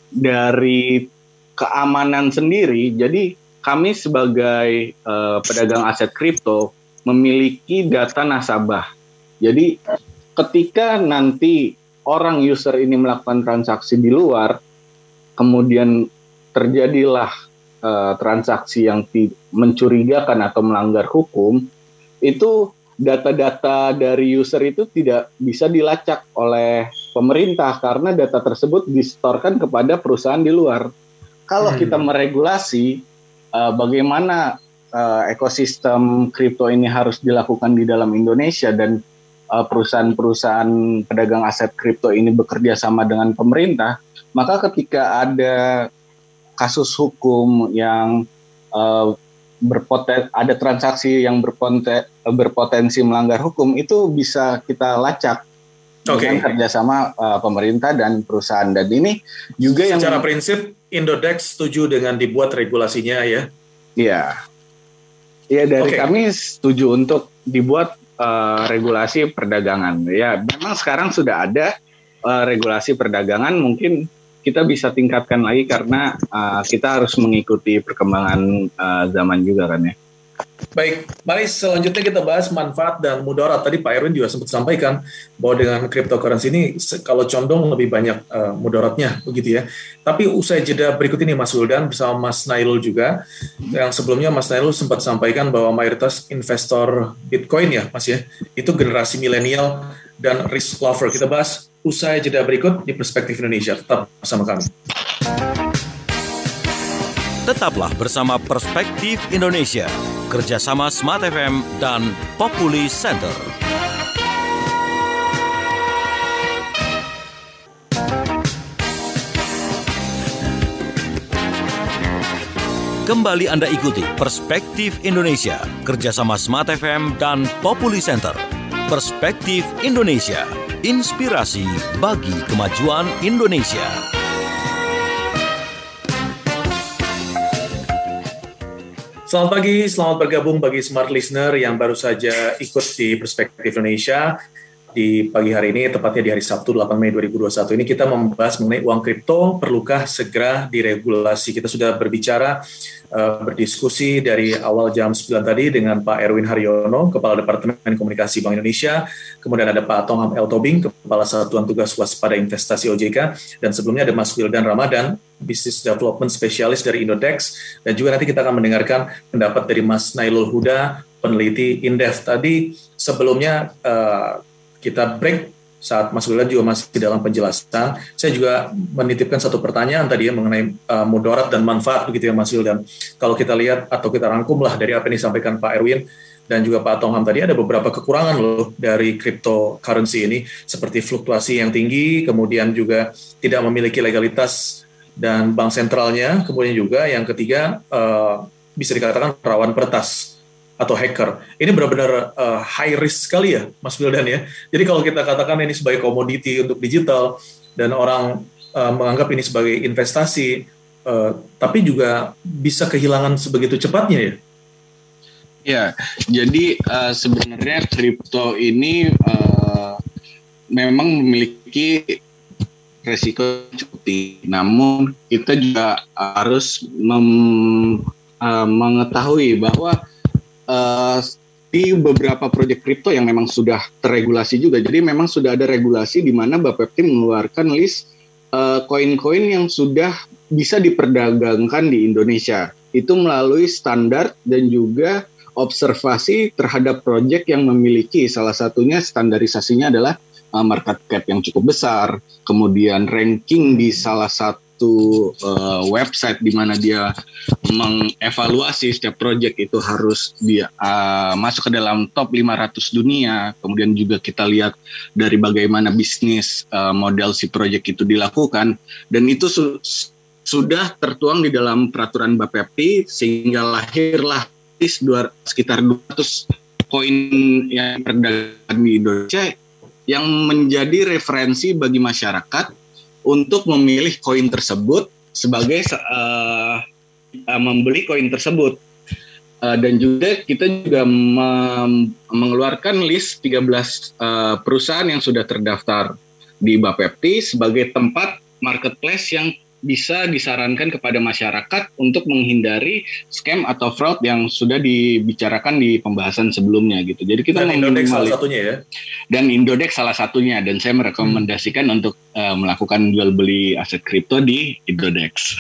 dari keamanan sendiri, jadi kami sebagai pedagang aset kripto memiliki data nasabah. Jadi ketika nanti orang user ini melakukan transaksi di luar, kemudian terjadilah transaksi yang mencurigakan atau melanggar hukum, itu data-data dari user itu tidak bisa dilacak oleh pemerintah karena data tersebut disetorkan kepada perusahaan di luar. Kalau kita meregulasi bagaimana ekosistem kripto ini harus dilakukan di dalam Indonesia dan perusahaan-perusahahan pedagang aset kripto ini bekerja sama dengan pemerintah, maka ketika ada kasus hukum yang ada transaksi yang berpotensi melanggar hukum, itu bisa kita lacak dengan kerjasama pemerintah dan perusahaan. Dan ini juga yang secara prinsip Indodex setuju dengan dibuat regulasinya ya? Iya, dari kami setuju untuk dibuat regulasi perdagangan. Ya, memang sekarang sudah ada regulasi perdagangan, mungkin kita bisa tingkatkan lagi karena kita harus mengikuti perkembangan zaman juga kan ya. Baik, mari selanjutnya kita bahas manfaat dan mudarat. Tadi Pak Erwin juga sempat sampaikan bahwa dengan cryptocurrency ini kalau condong lebih banyak mudaratnya begitu ya. Tapi usai jeda berikut ini Mas Wildan bersama Mas Nailul juga, yang sebelumnya Mas Nailul sempat sampaikan bahwa mayoritas investor Bitcoin ya Mas ya, itu generasi milenial dan risk lover. Kita bahas usai jeda berikut di Perspektif Indonesia. Tetap bersama kami. Tetaplah bersama Perspektif Indonesia, kerjasama Smart FM dan Populi Center. Kembali Anda ikuti Perspektif Indonesia, kerjasama Smart FM dan Populi Center. Perspektif Indonesia, inspirasi bagi kemajuan Indonesia. Selamat pagi, selamat bergabung bagi Smart Listener yang baru saja ikut di Perspektif Indonesia. Di pagi hari ini, tepatnya di hari Sabtu 8 Mei 2021 ini, kita membahas mengenai uang kripto, perlukah segera diregulasi. Kita sudah berbicara, berdiskusi dari awal jam 9 tadi dengan Pak Erwin Haryono, Kepala Departemen Komunikasi Bank Indonesia, kemudian ada Pak Tongham L. Tobing, Kepala Satuan Tugas Waspada Investasi OJK, dan sebelumnya ada Mas Wildan Ramadan, Business Development Specialist dari Indodex, dan juga nanti kita akan mendengarkan pendapat dari Mas Nailul Huda, peneliti Indef. Tadi sebelumnya kita break saat Mas Wildan juga masih dalam penjelasan. Saya juga menitipkan satu pertanyaan tadi ya mengenai mudarat dan manfaat begitu ya Mas Wildan. Kalau kita lihat atau kita rangkumlah dari apa yang disampaikan Pak Erwin dan juga Pak Tongham tadi, ada beberapa kekurangan loh dari cryptocurrency ini, seperti fluktuasi yang tinggi, kemudian juga tidak memiliki legalitas dan bank sentralnya, kemudian juga yang ketiga bisa dikatakan rawan peretas atau hacker. Ini benar-benar high risk sekali ya, Mas Wildan ya. Jadi kalau kita katakan ini sebagai komoditi untuk digital dan orang menganggap ini sebagai investasi, tapi juga bisa kehilangan sebegitu cepatnya ya. Ya, jadi sebenarnya kripto ini memang memiliki resiko cukup tinggi. Namun kita juga harus mengetahui bahwa di beberapa proyek kripto yang memang sudah terregulasi juga. Jadi memang sudah ada regulasi di mana Bapepti mengeluarkan list koin-koin yang sudah bisa diperdagangkan di Indonesia. Itu melalui standar dan juga observasi terhadap proyek yang memiliki, salah satunya standarisasinya adalah market cap yang cukup besar, kemudian ranking di salah satu website di mana dia mengevaluasi setiap proyek itu harus dia masuk ke dalam top 500 dunia. Kemudian juga kita lihat dari bagaimana bisnis model si proyek itu dilakukan, dan itu sudah tertuang di dalam peraturan Bapepti, sehingga lahirlah sekitar 200 koin yang diperdagangkan di Indonesia yang menjadi referensi bagi masyarakat untuk memilih koin tersebut sebagai membeli koin tersebut. Dan juga kita juga mengeluarkan list 13 perusahaan yang sudah terdaftar di Bapepti sebagai tempat marketplace yang bisa disarankan kepada masyarakat untuk menghindari scam atau fraud yang sudah dibicarakan di pembahasan sebelumnya gitu. Jadi kita dan Indodex salah satunya ya. Dan Indodex salah satunya, dan saya merekomendasikan untuk melakukan jual beli aset kripto di Indodex.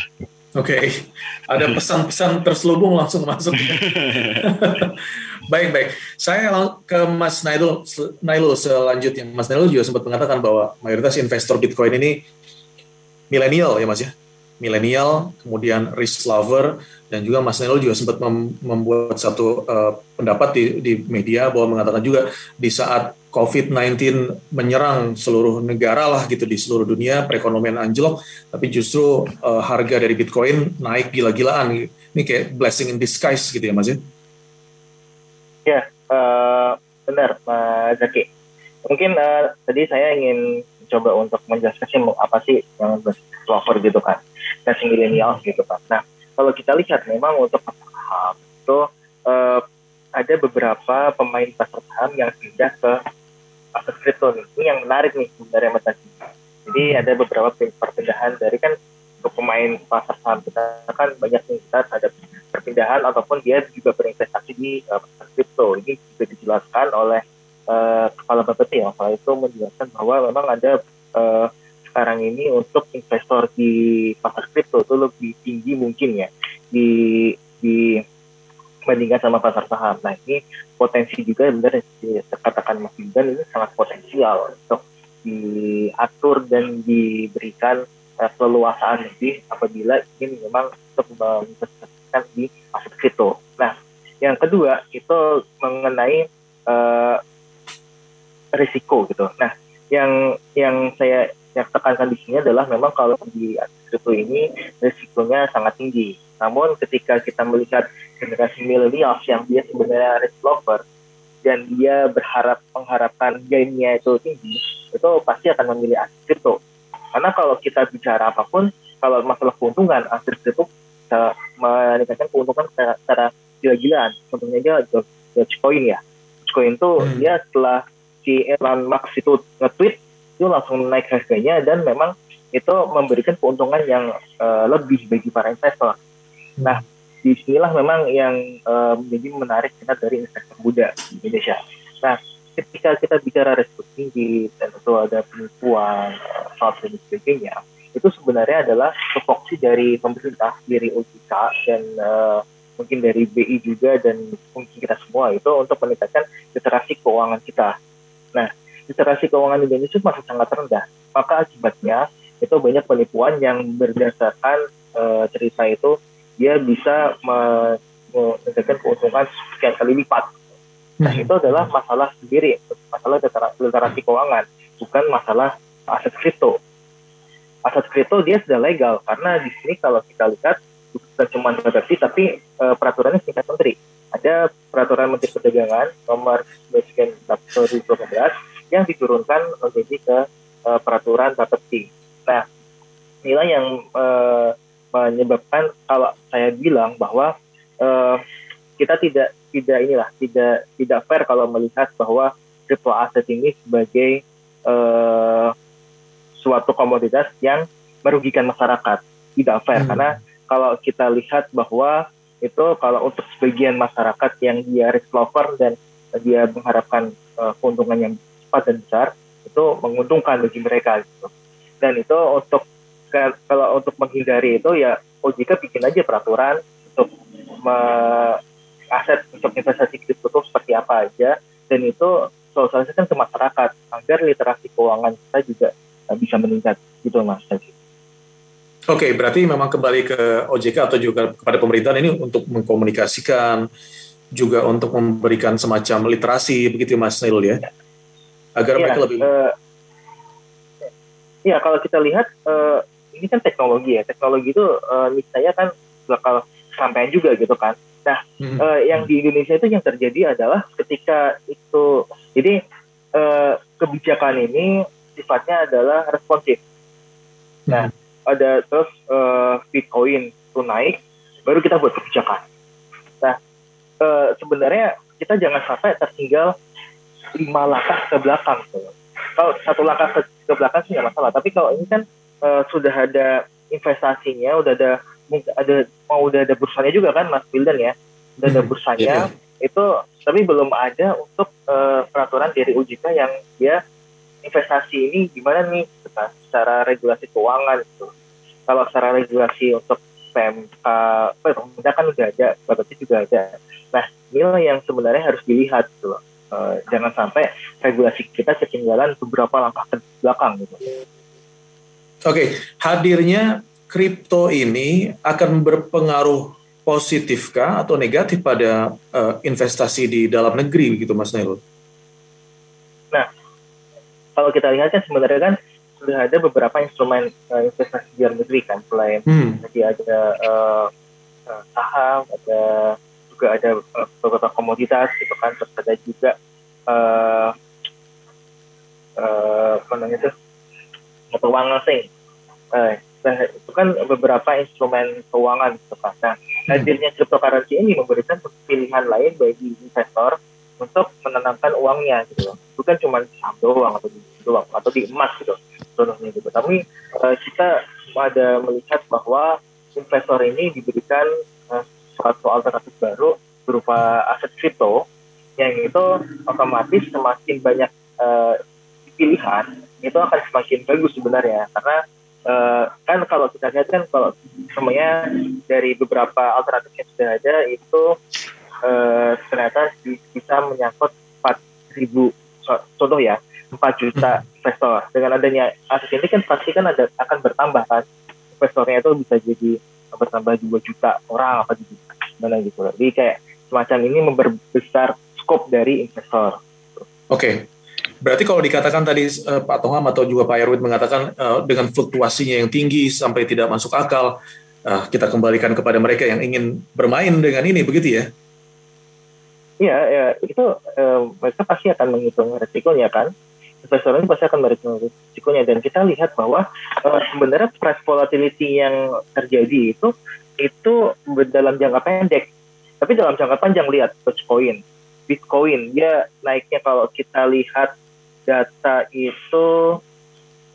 Oke. Ada pesan-pesan terselubung langsung masuk. Baik. Saya ke Mas Nailul selanjutnya. Mas Nailul juga sempat mengatakan bahwa mayoritas investor Bitcoin ini milenial ya Mas ya, milenial, kemudian risk lover, dan juga Mas Nailul juga sempat membuat satu pendapat di media bahwa mengatakan juga di saat COVID-19 menyerang seluruh negara lah gitu di seluruh dunia, perekonomian anjlok, tapi justru harga dari Bitcoin naik gila-gilaan. Ini kayak blessing in disguise gitu ya Mas ya? Ya, benar Mas Zaki. Mungkin tadi saya ingin coba untuk menjelaskan apa sih yang lover gitu kan, dan milenial gitu kan. Nah, kalau kita lihat memang untuk pasar saham itu ada beberapa pemain pasar saham yang pindah ke aset kripto nih. Ini yang menarik nih sebenarnya Mas Zaki. Jadi ada beberapa perpindahan dari kan untuk pemain pasar saham kita kan banyak nih, kita ada perpindahan ataupun dia juga berinvestasi di pasar kripto. Ini juga dijelaskan oleh Kepala Bapepti yang salah itu menjelaskan bahwa memang ada sekarang ini untuk investor di pasar kripto itu lebih tinggi mungkin ya dibandingkan sama pasar saham. Nah ini potensi juga benar dikatakan Mas Wildan, ini sangat potensial untuk diatur dan diberikan keleluasaan lebih apabila ingin memang untuk menginvestasikan di aset kripto. Nah, yang kedua itu mengenai risiko gitu. Nah, yang saya tekankan di sini adalah memang kalau di aset kripto ini risikonya sangat tinggi. Namun ketika kita melihat generasi millennials yang dia sebenarnya risk lover dan dia mengharapkan gainnya itu tinggi, itu pasti akan memilih aset kripto. Karena kalau kita bicara apapun, kalau masalah keuntungan, aset kripto bisa meningkatkan keuntungan secara gila-gilaan. Contohnya aja Dogecoin ya. Dogecoin itu dia setelah si Elon Musk itu nge-tweet, itu langsung naik harganya dan memang itu memberikan keuntungan yang lebih bagi para investor. Nah, disinilah memang yang menjadi menarik kita dari investor muda di Indonesia. Nah, ketika kita bicara risiko tinggi dan itu ada penipuan, fraud dan sebagainya, itu sebenarnya adalah tupoksi dari pemerintah, dari OJK dan mungkin dari BI juga dan mungkin kita semua itu untuk meningkatkan literasi keuangan kita. Nah, literasi keuangan Indonesia masih sangat rendah. Maka akibatnya itu banyak penipuan yang berdasarkan cerita itu dia bisa meningkatkan keuntungan sekian kali lipat. Nah, itu adalah masalah sendiri, masalah literasi keuangan, bukan masalah aset kripto. Aset kripto dia sudah legal, karena di sini kalau kita lihat, bukan cuma Bapepti, tapi peraturannya tingkat menteri. Ada peraturan Menteri Perdagangan nomor 2018 yang diturunkan menjadi ke peraturan Bapepti. Nah, inilah yang menyebabkan kalau saya bilang bahwa kita tidak fair kalau melihat bahwa crypto asset ini sebagai suatu komoditas yang merugikan masyarakat. Tidak fair karena kalau kita lihat bahwa itu kalau untuk sebagian masyarakat yang dia risk lover dan dia mengharapkan keuntungan yang cepat dan besar, itu menguntungkan bagi mereka gitu. Dan itu kalau untuk menghindari itu ya OJK bikin aja peraturan untuk aset untuk investasi kripto itu seperti apa aja, dan itu sosialisasikan ke masyarakat agar literasi keuangan kita juga bisa meningkat gitu Mas. Oke, berarti memang kembali ke OJK atau juga kepada pemerintahan ini untuk mengkomunikasikan juga untuk memberikan semacam literasi begitu Mas Nailul ya, agar mereka lebih. Ya kalau kita lihat ini kan teknologi ya, teknologi itu niscaya kan bakal sampai juga gitu kan. Nah, yang di Indonesia itu yang terjadi adalah ketika itu, jadi kebijakan ini sifatnya adalah responsif. Nah, ada terus Bitcoin itu naik, baru kita buat kebijakan. Nah, sebenarnya kita jangan sampai tertinggal 5 langkah ke belakang. Kalau 1 langkah ke belakang sih nggak masalah, tapi kalau ini kan sudah ada investasinya, udah ada bursanya juga kan Mas Wildan ya, udah ada bursanya itu, tapi belum ada untuk peraturan dari OJK yang dia investasi ini gimana nih secara regulasi keuangan gitu. Kalau secara regulasi untuk PMK, pemerintah kan udah ada, Bapepti juga ada. Nah, inilah yang sebenarnya harus dilihat gitu. Jangan sampai regulasi kita ketinggalan beberapa langkah ke belakang gitu. Oke, hadirnya kripto ini akan berpengaruh positifkah atau negatif pada investasi di dalam negeri begitu Mas Nailul? Nah, kalau kita lihat kan sebenarnya kan sudah ada beberapa instrumen investasi di dalam negeri kan, selain tadi ada saham, juga ada beberapa komoditas gitu kan, terus ada juga keuangan asing. Nah, itu kan beberapa instrumen keuangan gitu kan. Nah, hadirnya cryptocurrency ini memberikan pilihan lain bagi investor untuk menanamkan uangnya gitu loh. Bukan cuma di saham doang atau di emas gitu contohnya gitu. Tapi kita ada melihat bahwa investor ini diberikan suatu alternatif baru berupa aset kripto yang itu otomatis semakin banyak pilihan itu akan semakin bagus sebenarnya, karena kan kalau kita lihat kan kalau semuanya dari beberapa alternatif yang sudah ada itu ternyata bisa menyangkut 4.000 contoh ya, 4 juta investor. Dengan adanya aset ini kan pasti kan akan bertambah kan. Investornya itu bisa jadi bertambah 2 juta orang apa gitu. Mana gitu. Jadi kayak semacam ini memperbesar skop dari investor. Oke. Berarti kalau dikatakan tadi Pak Tongam atau juga Pak Erwin mengatakan dengan fluktuasinya yang tinggi sampai tidak masuk akal, kita kembalikan kepada mereka yang ingin bermain dengan ini, begitu ya? Iya, ya, itu mereka pasti akan menghitung resikonya kan. Investor ini pasti akan menghitung resikonya, dan kita lihat bahwa sebenarnya price volatility yang terjadi itu dalam jangka pendek. Tapi dalam jangka panjang, lihat Bitcoin dia naiknya, kalau kita lihat data itu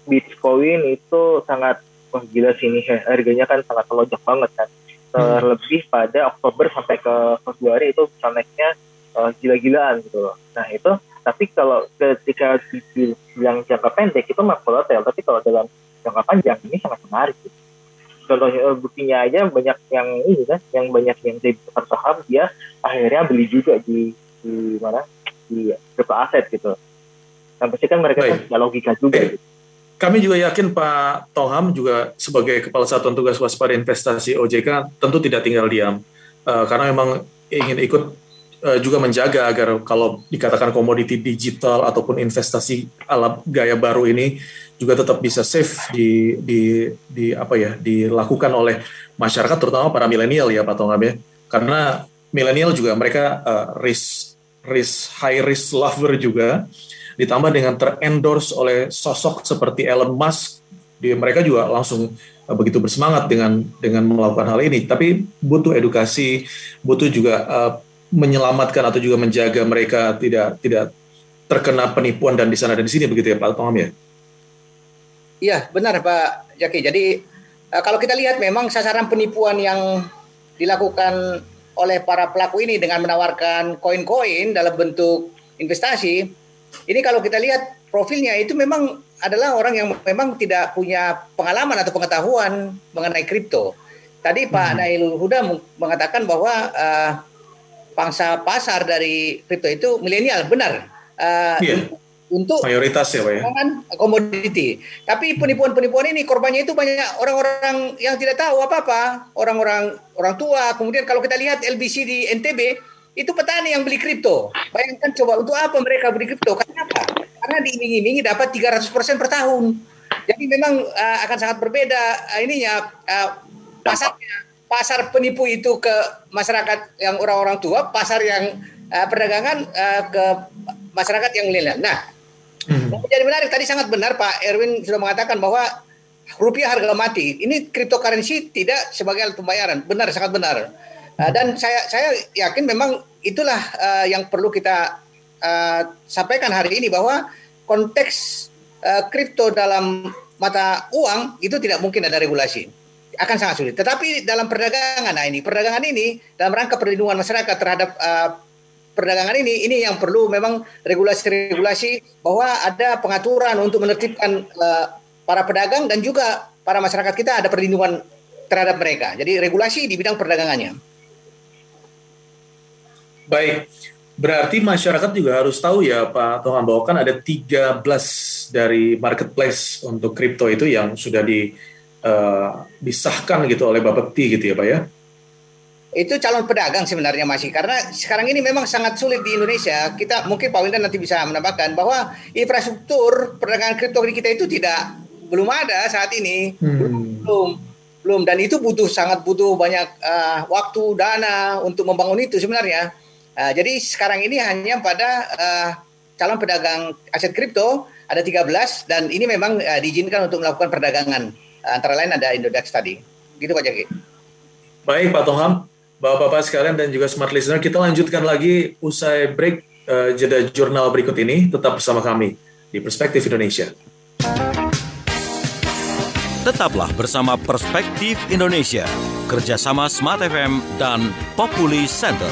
Bitcoin itu sangat gila sih ini, harganya kan sangat melonjak banget kan. Terlebih pada Oktober sampai ke Februari itu bisa naiknya gila-gilaan gitu loh. Nah itu, tapi kalau ketika dibilang jangka pendek itu masih volatile, tapi kalau dalam jangka panjang ini sangat menarik gitu. Contohnya buktinya aja banyak yang ini kan, yang banyak yang jadi saham dia akhirnya beli juga di mana, di crypto aset gitu. Nah, pasti kan mereka kan logika juga. Gitu. Kami juga yakin Pak Tongam juga sebagai Kepala Satuan Tugas Waspada Investasi OJK tentu tidak tinggal diam, karena memang ingin ikut juga menjaga agar kalau dikatakan komoditi digital ataupun investasi ala gaya baru ini juga tetap bisa safe dilakukan oleh masyarakat, terutama para milenial ya Pak Tongam ya, karena milenial juga mereka high risk lover juga, ditambah dengan terendorse oleh sosok seperti Elon Musk, mereka juga langsung begitu bersemangat dengan melakukan hal ini. Tapi butuh edukasi, butuh juga menyelamatkan atau juga menjaga mereka tidak terkena penipuan dan di sana dan di sini, begitu ya Pak Tongam ya? Iya benar Pak Jaki. Jadi kalau kita lihat memang sasaran penipuan yang dilakukan oleh para pelaku ini dengan menawarkan koin-koin dalam bentuk investasi, ini kalau kita lihat profilnya itu memang adalah orang yang memang tidak punya pengalaman atau pengetahuan mengenai kripto. Tadi Pak Nailul Huda mengatakan bahwa pangsa pasar dari kripto itu milenial, benar. Untuk mayoritas ya Pak ya. Komoditi. Tapi penipuan-penipuan ini korbannya itu banyak orang-orang yang tidak tahu apa-apa, orang tua. Kemudian kalau kita lihat LBC di NTB, itu petani yang beli kripto. Bayangkan coba, untuk apa mereka beli kripto? Kenapa? Karena diiming-imingi dapat 300% per tahun. Jadi memang akan sangat berbeda pasarnya. Pasar penipu itu ke masyarakat yang orang-orang tua, pasar yang perdagangan ke masyarakat yang milenial. Nah, jadi menarik, tadi sangat benar Pak Erwin sudah mengatakan bahwa rupiah harga mati. Ini cryptocurrency tidak sebagai alat pembayaran. Benar, sangat benar. Dan saya yakin memang itulah yang perlu kita sampaikan hari ini, bahwa konteks kripto dalam mata uang itu tidak mungkin ada regulasi, akan sangat sulit. Tetapi dalam perdagangan, perdagangan ini dalam rangka perlindungan masyarakat terhadap perdagangan ini yang perlu memang regulasi-regulasi, bahwa ada pengaturan untuk menertibkan para pedagang dan juga para masyarakat kita, ada perlindungan terhadap mereka. Jadi regulasi di bidang perdagangannya. Baik, berarti masyarakat juga harus tahu ya Pak Tongam, bahwa kan ada 13 dari marketplace untuk kripto itu yang sudah disahkan gitu oleh Bapepti gitu ya Pak ya? Itu calon pedagang sebenarnya masih, karena sekarang ini memang sangat sulit di Indonesia. Kita mungkin Pak Windan nanti bisa menambahkan bahwa infrastruktur perdagangan kripto di kita itu belum ada saat ini, belum, dan itu sangat butuh banyak waktu, dana untuk membangun itu sebenarnya. Jadi sekarang ini hanya pada calon pedagang aset kripto ada 13, dan ini memang diizinkan untuk melakukan perdagangan. Antara lain ada Indodax tadi. Gitu Pak Jaki. Baik Pak Tongam, Bapak-bapak sekalian dan juga smart listener, kita lanjutkan lagi usai break jeda jurnal berikut ini. Tetap bersama kami di Perspektif Indonesia. Tetaplah bersama Perspektif Indonesia, kerjasama Smart FM dan Populi Center.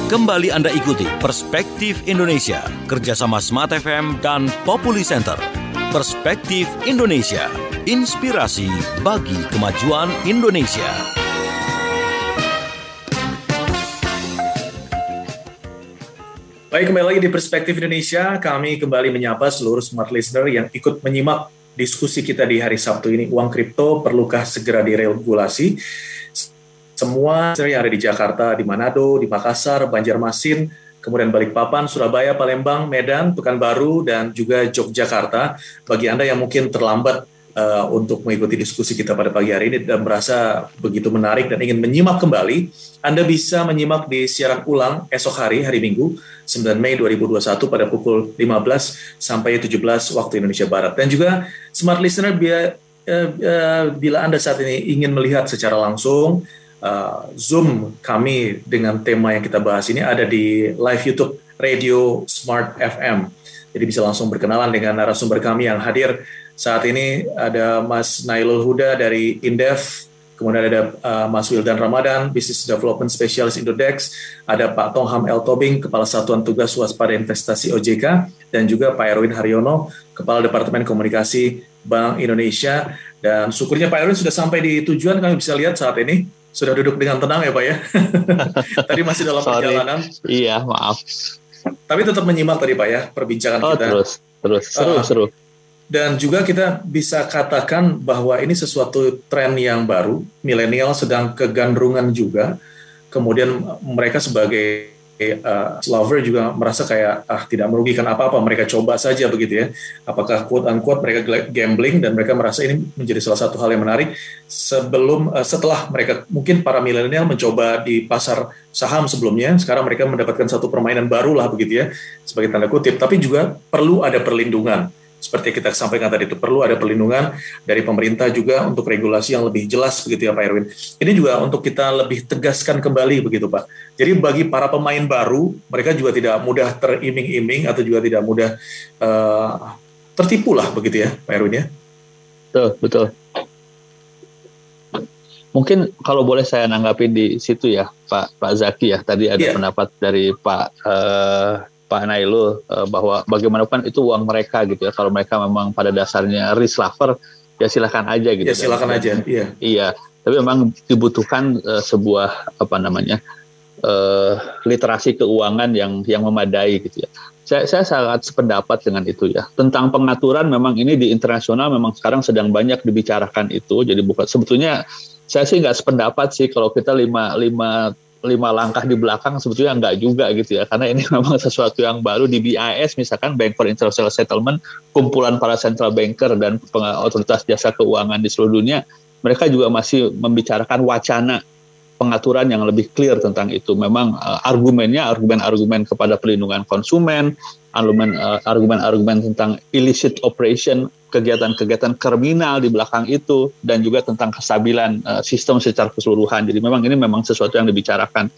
Kembali Anda ikuti Perspektif Indonesia, kerjasama Smart FM dan Populi Center. Perspektif Indonesia, inspirasi bagi kemajuan Indonesia. Baik, kembali lagi di Perspektif Indonesia. Kami kembali menyapa seluruh smart listener yang ikut menyimak diskusi kita di hari Sabtu ini. Uang kripto perlukah segera diregulasi? Semua yang ada di Jakarta, di Manado, di Makassar, Banjarmasin, kemudian Balikpapan, Surabaya, Palembang, Medan, Pekanbaru, dan juga Yogyakarta. Bagi Anda yang mungkin terlambat untuk mengikuti diskusi kita pada pagi hari ini dan merasa begitu menarik dan ingin menyimak kembali, Anda bisa menyimak di siaran ulang esok hari, hari Minggu, 9 Mei 2021 pada pukul 15 sampai 17 waktu Indonesia Barat. Dan juga smart listener, bila Anda saat ini ingin melihat secara langsung Zoom kami dengan tema yang kita bahas ini ada di live YouTube Radio Smart FM. Jadi bisa langsung berkenalan dengan narasumber kami yang hadir saat ini. Ada Mas Nailul Huda dari Indef, kemudian ada Mas Wildan Ramadan, Business Development Specialist Indodex, ada Pak Tongham L. Tobing, Kepala Satuan Tugas Waspada Investasi OJK, dan juga Pak Erwin Haryono, Kepala Departemen Komunikasi Bank Indonesia. Dan syukurnya Pak Erwin sudah sampai di tujuan, kami bisa lihat saat ini. Sudah duduk dengan tenang ya Pak ya? Tadi masih dalam perjalanan. Iya, maaf. Tapi tetap menyimak tadi Pak ya, perbincangan kita. Terus, seru. Dan juga kita bisa katakan bahwa ini sesuatu tren yang baru. Milenial sedang kegandrungan juga. Kemudian mereka sebagai lover juga merasa kayak tidak merugikan apa-apa, mereka coba saja begitu ya. Apakah quote-unquote mereka gambling, dan mereka merasa ini menjadi salah satu hal yang menarik setelah mereka mungkin para milenial mencoba di pasar saham sebelumnya, sekarang mereka mendapatkan satu permainan baru lah begitu ya, sebagai tanda kutip. Tapi juga perlu ada perlindungan. Seperti kita sampaikan tadi, itu perlu ada perlindungan dari pemerintah juga untuk regulasi yang lebih jelas begitu ya Pak Erwin. Ini juga untuk kita lebih tegaskan kembali begitu Pak. Jadi bagi para pemain baru, mereka juga tidak mudah teriming-iming atau juga tidak mudah tertipu lah begitu ya Pak Erwin ya. Betul. Mungkin kalau boleh saya nanggapi di situ ya Pak Zaki ya. Tadi ada pendapat dari Pak Nailul bahwa bagaimanapun itu uang mereka gitu ya. Kalau mereka memang pada dasarnya risk lover, ya silakan aja gitu. Ya silakan aja. Iya. Tapi memang dibutuhkan sebuah literasi keuangan yang memadai gitu ya. Saya sangat sependapat dengan itu ya. Tentang pengaturan memang ini di internasional memang sekarang sedang banyak dibicarakan itu. Jadi bukan sebetulnya saya sih nggak sependapat sih kalau kita lima langkah di belakang, sebetulnya enggak juga gitu ya, karena ini memang sesuatu yang baru. Di BIS misalkan, Bank for International Settlement, kumpulan para central banker dan otoritas jasa keuangan di seluruh dunia, mereka juga masih membicarakan wacana pengaturan yang lebih clear tentang itu. Memang argumen kepada perlindungan konsumen, argumen tentang illicit operation, kegiatan-kegiatan kriminal di belakang itu, dan juga tentang kestabilan sistem secara keseluruhan. Jadi memang ini memang sesuatu yang dibicarakan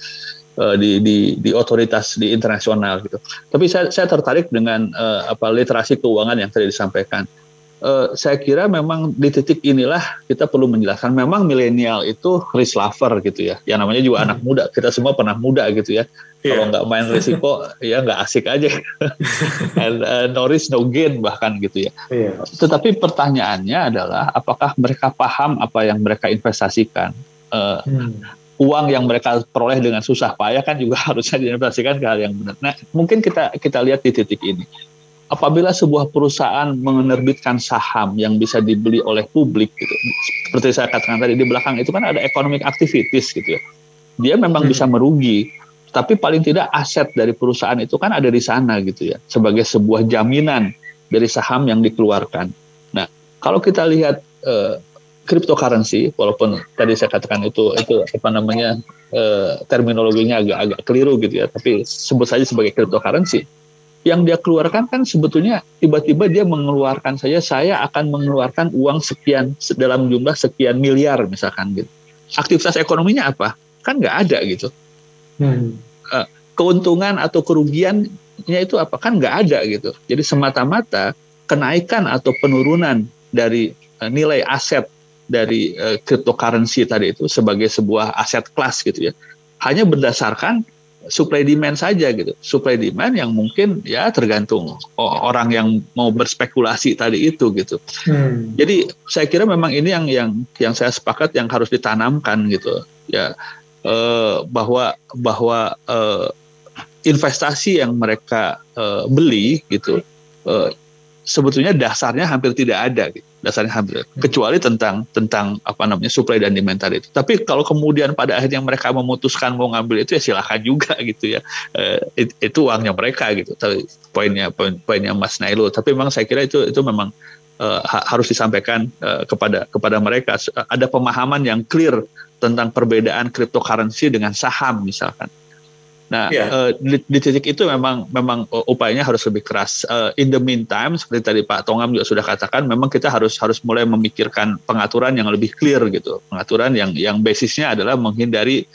di otoritas di internasional gitu. Tapi saya tertarik dengan literasi keuangan yang tadi disampaikan. Saya kira memang di titik inilah kita perlu menjelaskan memang milenial itu risk lover gitu ya. Yang namanya juga anak muda, kita semua pernah muda gitu ya. Kalau nggak main risiko ya nggak asik aja. And no risk no gain bahkan gitu ya. Tetapi pertanyaannya adalah apakah mereka paham apa yang mereka investasikan? Uang yang mereka peroleh dengan susah payah kan juga harusnya diinvestasikan ke hal yang benar. Nah, mungkin kita lihat di titik ini. Apabila sebuah perusahaan menerbitkan saham yang bisa dibeli oleh publik gitu, seperti saya katakan tadi, di belakang itu kan ada economic activities gitu ya. Dia memang bisa merugi, tapi paling tidak aset dari perusahaan itu kan ada di sana gitu ya, sebagai sebuah jaminan dari saham yang dikeluarkan. Nah, kalau kita lihat cryptocurrency, walaupun tadi saya katakan itu terminologinya agak keliru gitu ya, tapi sebut saja sebagai cryptocurrency. Yang dia keluarkan kan sebetulnya tiba-tiba dia mengeluarkan saya akan mengeluarkan uang sekian dalam jumlah sekian miliar misalkan gitu. Aktivitas ekonominya apa? Kan nggak ada gitu. Keuntungan atau kerugiannya itu apa? Kan nggak ada gitu. Jadi semata-mata kenaikan atau penurunan dari nilai aset dari cryptocurrency tadi itu sebagai sebuah aset kelas gitu ya. Hanya berdasarkan supply demand saja gitu. Supply demand yang mungkin ya tergantung orang yang mau berspekulasi tadi itu gitu. Jadi saya kira memang ini yang saya sepakat yang harus ditanamkan gitu ya, bahwa investasi yang mereka beli gitu sebetulnya dasarnya hampir tidak ada gitu. Dasarnya hampir kecuali tentang supply dan demand tadi itu. Tapi kalau kemudian pada akhirnya mereka memutuskan mau ngambil itu ya silakan juga gitu ya. Itu uangnya mereka gitu. Tapi poinnya Mas Nailul. Tapi memang saya kira itu memang harus disampaikan kepada mereka. Ada pemahaman yang clear tentang perbedaan cryptocurrency dengan saham misalkan. Nah, di titik itu memang upayanya harus lebih keras. In the meantime, seperti tadi Pak Tongam juga sudah katakan, memang kita harus mulai memikirkan pengaturan yang lebih clear gitu. Pengaturan yang basisnya adalah menghindari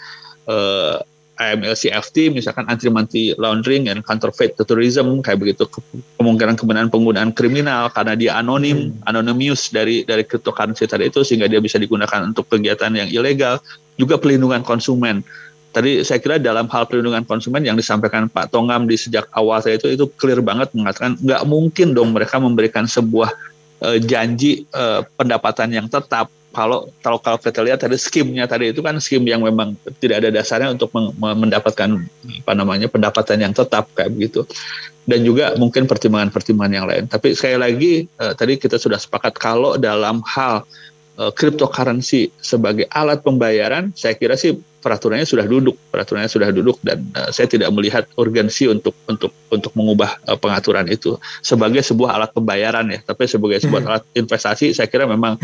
AML/CFT, misalkan anti-money laundering and counterfeit terrorism, kayak begitu, kemungkinan penggunaan kriminal karena dia anonymous dari cryptocurrency tadi itu, sehingga dia bisa digunakan untuk kegiatan yang ilegal. Juga pelindungan konsumen. Tadi saya kira dalam hal perlindungan konsumen yang disampaikan Pak Tongam di sejak awal saya itu clear banget mengatakan nggak mungkin dong mereka memberikan sebuah janji pendapatan yang tetap. Kalau kita lihat tadi skimnya tadi itu kan skim yang memang tidak ada dasarnya untuk mendapatkan pendapatan yang tetap kayak begitu. Dan juga mungkin pertimbangan-pertimbangan yang lain. Tapi sekali lagi tadi kita sudah sepakat kalau dalam hal cryptocurrency sebagai alat pembayaran, saya kira sih peraturannya sudah duduk dan saya tidak melihat urgensi untuk mengubah pengaturan itu sebagai sebuah alat pembayaran ya, tapi sebagai sebuah alat investasi saya kira memang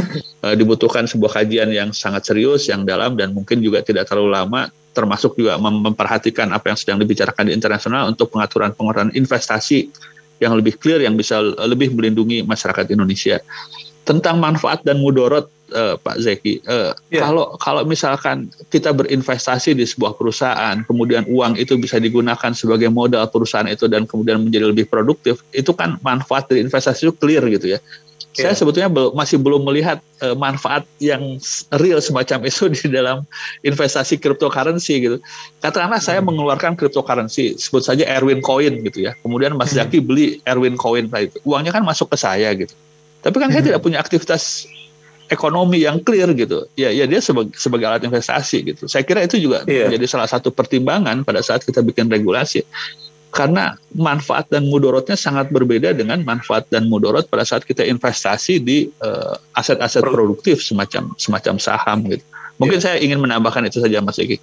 dibutuhkan sebuah kajian yang sangat serius, yang dalam, dan mungkin juga tidak terlalu lama, termasuk juga memperhatikan apa yang sedang dibicarakan di internasional untuk pengaturan investasi yang lebih clear, yang bisa lebih melindungi masyarakat Indonesia. Tentang manfaat dan mudorot, Pak Zeki, kalau misalkan kita berinvestasi di sebuah perusahaan, kemudian uang itu bisa digunakan sebagai modal perusahaan itu dan kemudian menjadi lebih produktif, itu kan manfaat dari investasi itu clear gitu ya. Saya sebetulnya masih belum melihat manfaat yang real semacam itu di dalam investasi cryptocurrency gitu. Katakanlah saya mengeluarkan cryptocurrency, sebut saja Erwin Coin gitu ya, kemudian Mas Zaki beli Erwin Coin, uangnya kan masuk ke saya gitu. Tapi kan saya tidak punya aktivitas ekonomi yang clear gitu. Ya dia sebagai alat investasi gitu. Saya kira itu juga menjadi salah satu pertimbangan pada saat kita bikin regulasi. Karena manfaat dan mudorotnya sangat berbeda dengan manfaat dan mudorot pada saat kita investasi di aset-aset produktif semacam saham gitu. Mungkin saya ingin menambahkan itu saja, Mas Eki.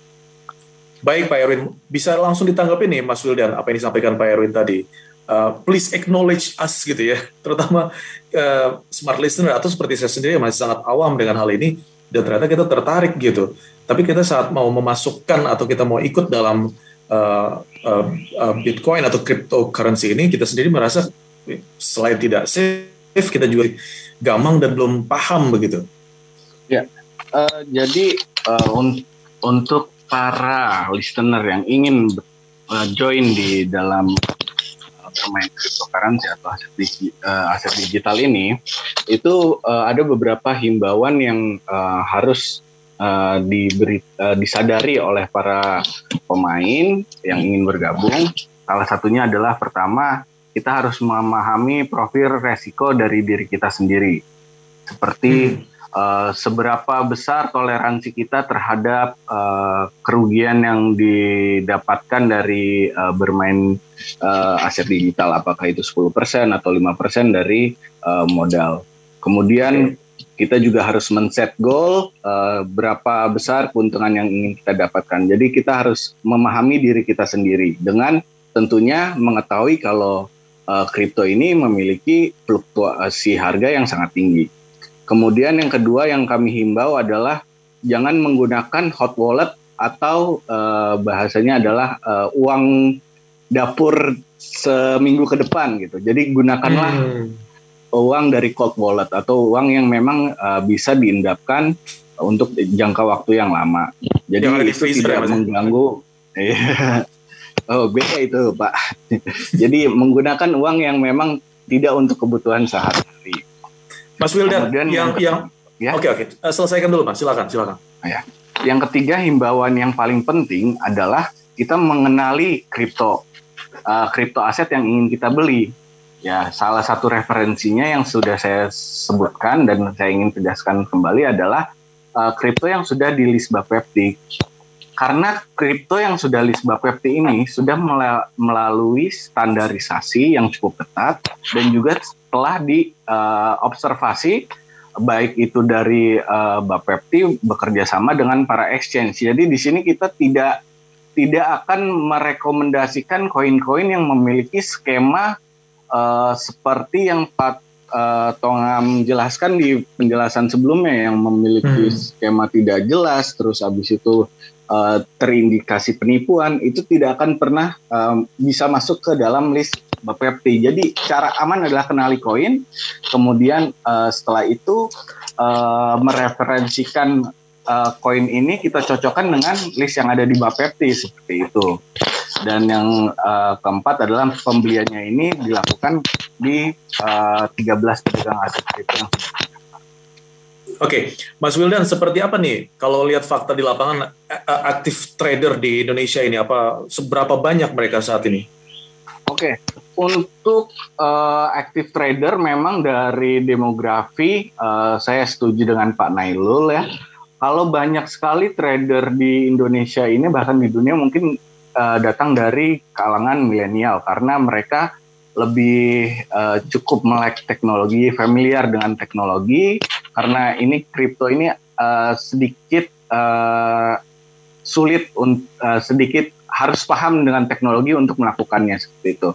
Baik Pak Erwin, bisa langsung ditanggapi nih Mas Wildan apa yang disampaikan Pak Erwin tadi. Please acknowledge us gitu ya, terutama smart listener atau seperti saya sendiri yang masih sangat awam dengan hal ini, dan ternyata kita tertarik gitu. Tapi kita saat mau memasukkan atau kita mau ikut dalam Bitcoin atau cryptocurrency ini, kita sendiri merasa selain tidak safe, kita juga gamang dan belum paham begitu. Ya, jadi untuk para listener yang ingin join di dalam bermain cryptocurrency atau aset digital ini, itu ada beberapa himbauan yang harus disadari oleh para pemain yang ingin bergabung. Salah satunya adalah pertama, kita harus memahami profil resiko dari diri kita sendiri. Seperti seberapa besar toleransi kita terhadap kerugian yang didapatkan dari bermain aset digital, apakah itu 10% atau 5% dari modal. Kemudian kita juga harus men-set goal berapa besar keuntungan yang ingin kita dapatkan. Jadi kita harus memahami diri kita sendiri dengan tentunya mengetahui kalau kripto ini memiliki fluktuasi harga yang sangat tinggi. Kemudian yang kedua yang kami himbau adalah jangan menggunakan hot wallet atau bahasanya adalah uang dapur seminggu ke depan gitu. Jadi gunakanlah uang dari cold wallet atau uang yang memang bisa diendapkan untuk jangka waktu yang lama. Jadi itu tidak mengganggu. Oh beda itu Pak. Jadi menggunakan uang yang memang tidak untuk kebutuhan sehari-hari. Mas Wildan, Oke, selesaikan dulu Mas, silakan. Ya. Yang ketiga, himbauan yang paling penting adalah kita mengenali kripto aset yang ingin kita beli. Ya, salah satu referensinya yang sudah saya sebutkan dan saya ingin tegaskan kembali adalah kripto yang sudah di list Bapepti. Karena kripto yang sudah list Bapepti ini sudah melalui standarisasi yang cukup ketat dan juga telah diobservasi baik itu dari Bapepti bekerja sama dengan para exchange. Jadi di sini kita tidak akan merekomendasikan koin-koin yang memiliki skema seperti yang Pak Tongam jelaskan di penjelasan sebelumnya, yang memiliki skema tidak jelas, terus habis itu terindikasi penipuan, itu tidak akan pernah bisa masuk ke dalam list Bapepti. Jadi cara aman adalah kenali koin, kemudian setelah itu mereferensikan koin ini kita cocokkan dengan list yang ada di Bapepti seperti itu. Dan yang keempat adalah pembeliannya ini dilakukan di 13 pedagang aset kripto. Oke, Mas Wildan, seperti apa nih kalau lihat fakta di lapangan aktif trader di Indonesia ini? Seberapa banyak mereka saat ini? Oke, untuk active trader memang dari demografi saya setuju dengan Pak Nailul ya. Kalau banyak sekali trader di Indonesia ini, bahkan di dunia mungkin datang dari kalangan milenial karena mereka lebih cukup melek teknologi, familiar dengan teknologi, karena ini kripto ini sedikit sulit, sedikit harus paham dengan teknologi untuk melakukannya seperti itu.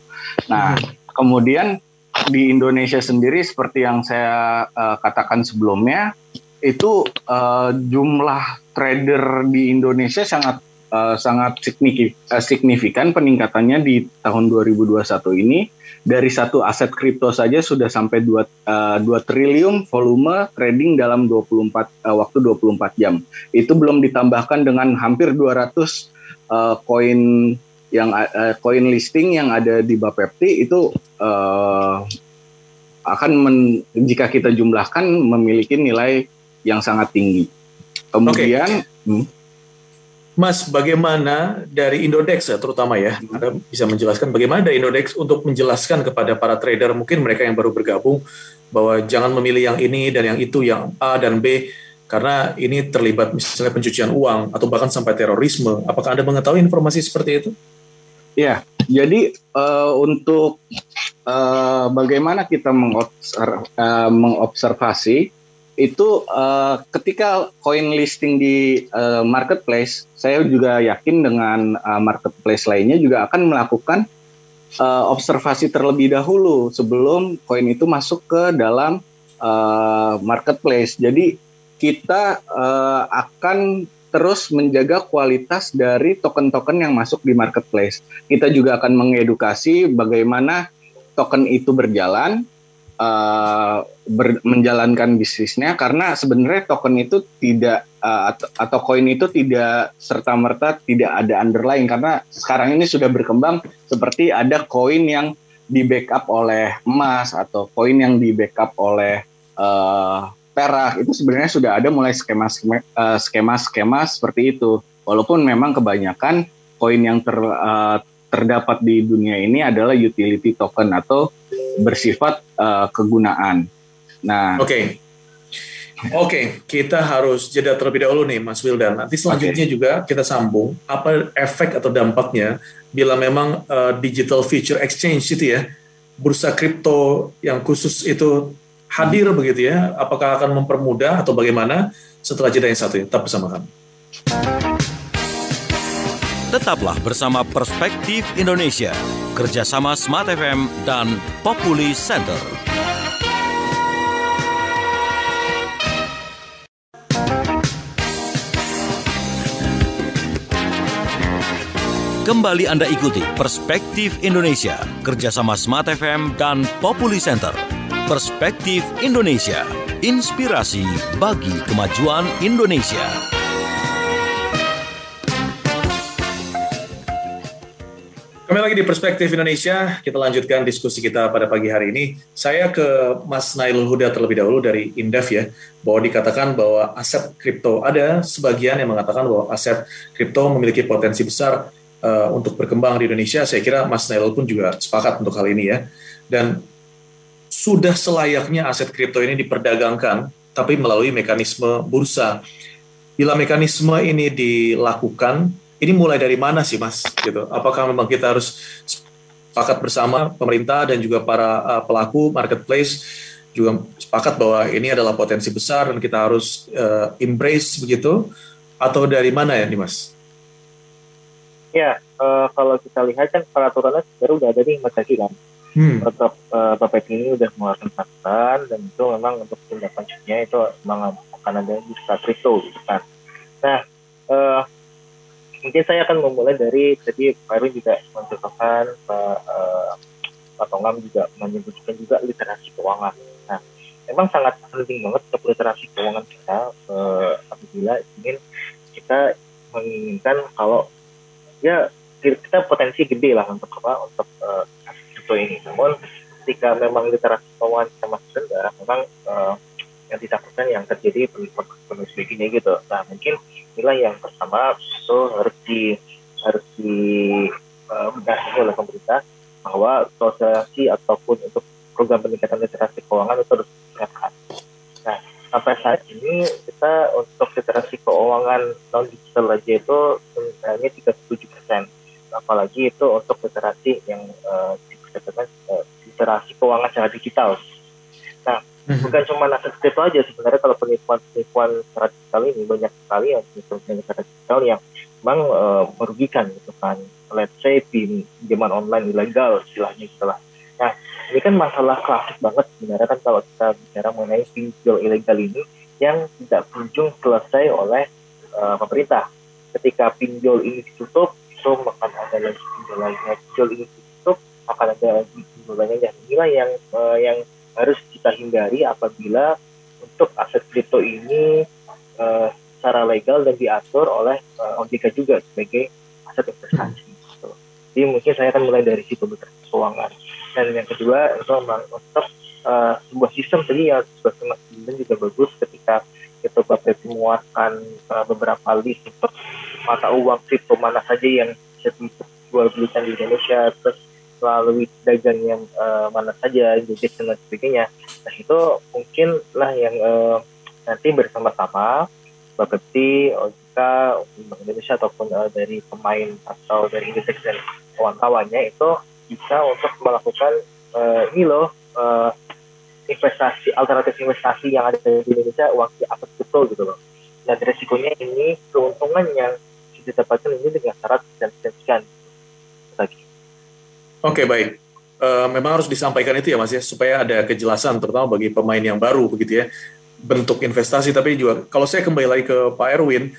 Nah, kemudian di Indonesia sendiri seperti yang saya katakan sebelumnya, itu jumlah trader di Indonesia sangat signifikan peningkatannya di tahun 2021 ini. Dari satu aset kripto saja sudah sampai 2 triliun volume trading dalam waktu 24 jam. Itu belum ditambahkan dengan hampir 200 koin listing yang ada di Bapepti, itu jika kita jumlahkan memiliki nilai yang sangat tinggi. Kemudian Mas, bagaimana dari Indodex terutama ya, Anda bisa menjelaskan bagaimana dari Indodex untuk menjelaskan kepada para trader, mungkin mereka yang baru bergabung, bahwa jangan memilih yang ini dan yang itu, yang A dan B, karena ini terlibat misalnya pencucian uang atau bahkan sampai terorisme. Apakah Anda mengetahui informasi seperti itu? Ya, jadi untuk bagaimana kita mengobservasi itu ketika koin listing di marketplace, saya juga yakin dengan marketplace lainnya juga akan melakukan observasi terlebih dahulu sebelum koin itu masuk ke dalam marketplace. Jadi kita akan terus menjaga kualitas dari token-token yang masuk di marketplace. Kita juga akan mengedukasi bagaimana token itu berjalan, menjalankan bisnisnya, karena sebenarnya token itu tidak atau koin itu tidak serta-merta tidak ada underlying, karena sekarang ini sudah berkembang seperti ada koin yang di backup oleh emas atau koin yang di backup oleh perak. Itu sebenarnya sudah ada mulai skema seperti itu, walaupun memang kebanyakan koin yang terdapat di dunia ini adalah utility token atau bersifat kegunaan. Nah, Oke, kita harus jeda terlebih dahulu nih, Mas Wildan. Nanti selanjutnya juga kita sambung apa efek atau dampaknya bila memang digital future exchange itu ya, bursa kripto yang khusus itu hadir begitu ya. Apakah akan mempermudah atau bagaimana? Setelah jeda yang satu ini, tetap bersama kami. Tetaplah bersama Perspektif Indonesia, kerjasama Smart FM dan Populi Center. Kembali Anda ikuti Perspektif Indonesia, kerjasama Smart FM dan Populi Center. Perspektif Indonesia, inspirasi bagi kemajuan Indonesia. Kembali lagi di Perspektif Indonesia, kita lanjutkan diskusi kita pada pagi hari ini. Saya ke Mas Nailul Huda terlebih dahulu dari Indef ya, bahwa dikatakan bahwa aset kripto, ada sebagian yang mengatakan bahwa aset kripto memiliki potensi besar untuk berkembang di Indonesia. Saya kira Mas Nailul pun juga sepakat untuk hal ini ya. Dan sudah selayaknya aset kripto ini diperdagangkan, tapi melalui mekanisme bursa. Bila mekanisme ini dilakukan, ini mulai dari mana sih Mas? Gitu. Apakah memang kita harus sepakat bersama pemerintah dan juga para pelaku marketplace juga sepakat bahwa ini adalah potensi besar dan kita harus embrace begitu? Atau dari mana ya nih Mas? Ya, kalau kita lihat kan peraturannya sebenarnya udah ada nih Mas Zaki kan. Untuk BPT ini udah mengeluarkan peraturan dan itu memang untuk tindak lanjutnya itu memang akan ada bursa kripto gitu kan. Nah, mungkin saya akan memulai dari tadi Pak Erwin juga mencontohkan, Pak Tongam juga menyebutkan juga literasi keuangan. Nah, memang sangat penting banget untuk literasi keuangan kita apabila ingin kita menginginkan kalau ya kita potensi gede lah untuk kripto ini. Namun ketika memang literasi keuangan kita masih rendah, memang yang ditakutkan yang terjadi penuh begini gitu. Nah mungkin inilah yang pertama itu harus dibenahi oleh pemerintah bahwa sosialisasi ataupun untuk program peningkatan literasi keuangan itu harus ditingkatkan. Nah sampai saat ini kita untuk literasi keuangan non digital aja itu hanya 37%. Apalagi itu untuk literasi yang dikatakan literasi keuangan secara digital. Nah, bukan cuma aset kripto aja sebenarnya, kalau penipuan secara digital ini banyak sekali yang penipuan secara digital yang memang merugikan gitu kan. Let's say pinjaman online ilegal istilahnya gitulah. Nah, ini kan masalah klasik banget sebenarnya kan kalau kita bicara mengenai pinjol ilegal ini yang tidak kunjung selesai oleh pemerintah. Ketika pinjol ini ditutup, itu akan ada lagi pinjol lainnya. Pinjol ini ditutup, akan ada lagi pinjol lainnya. Inilah yang harus kita hindari apabila untuk aset kripto ini secara legal dan diatur oleh OJK juga sebagai aset investasi. Gitu. Jadi mungkin saya akan mulai dari situ keuangan. Dan yang kedua itu memang untuk sebuah sistem tadi yang sebagai Mas Bintang juga bagus ketika itu Bapak mengeluarkan beberapa list untuk mata uang kripto mana saja yang bisa dijual belikan di Indonesia, terus melalui dagang yang mana saja, gadget dan sebagainya. Nah itu mungkin lah yang nanti bersama-sama Bapepti, OJK, Bank Indonesia ataupun dari pemain atau dari industri dan kawan-kawannya itu bisa untuk melakukan alternatif investasi yang ada di Indonesia, uang aset kripto gitu loh. Dan resikonya ini keuntungan yang didapatkan ini dengan syarat dan sekian lagi. Oke, baik. Memang harus disampaikan itu ya Mas ya, supaya ada kejelasan terutama bagi pemain yang baru begitu ya, bentuk investasi. Tapi juga kalau saya kembali lagi ke Pak Erwin,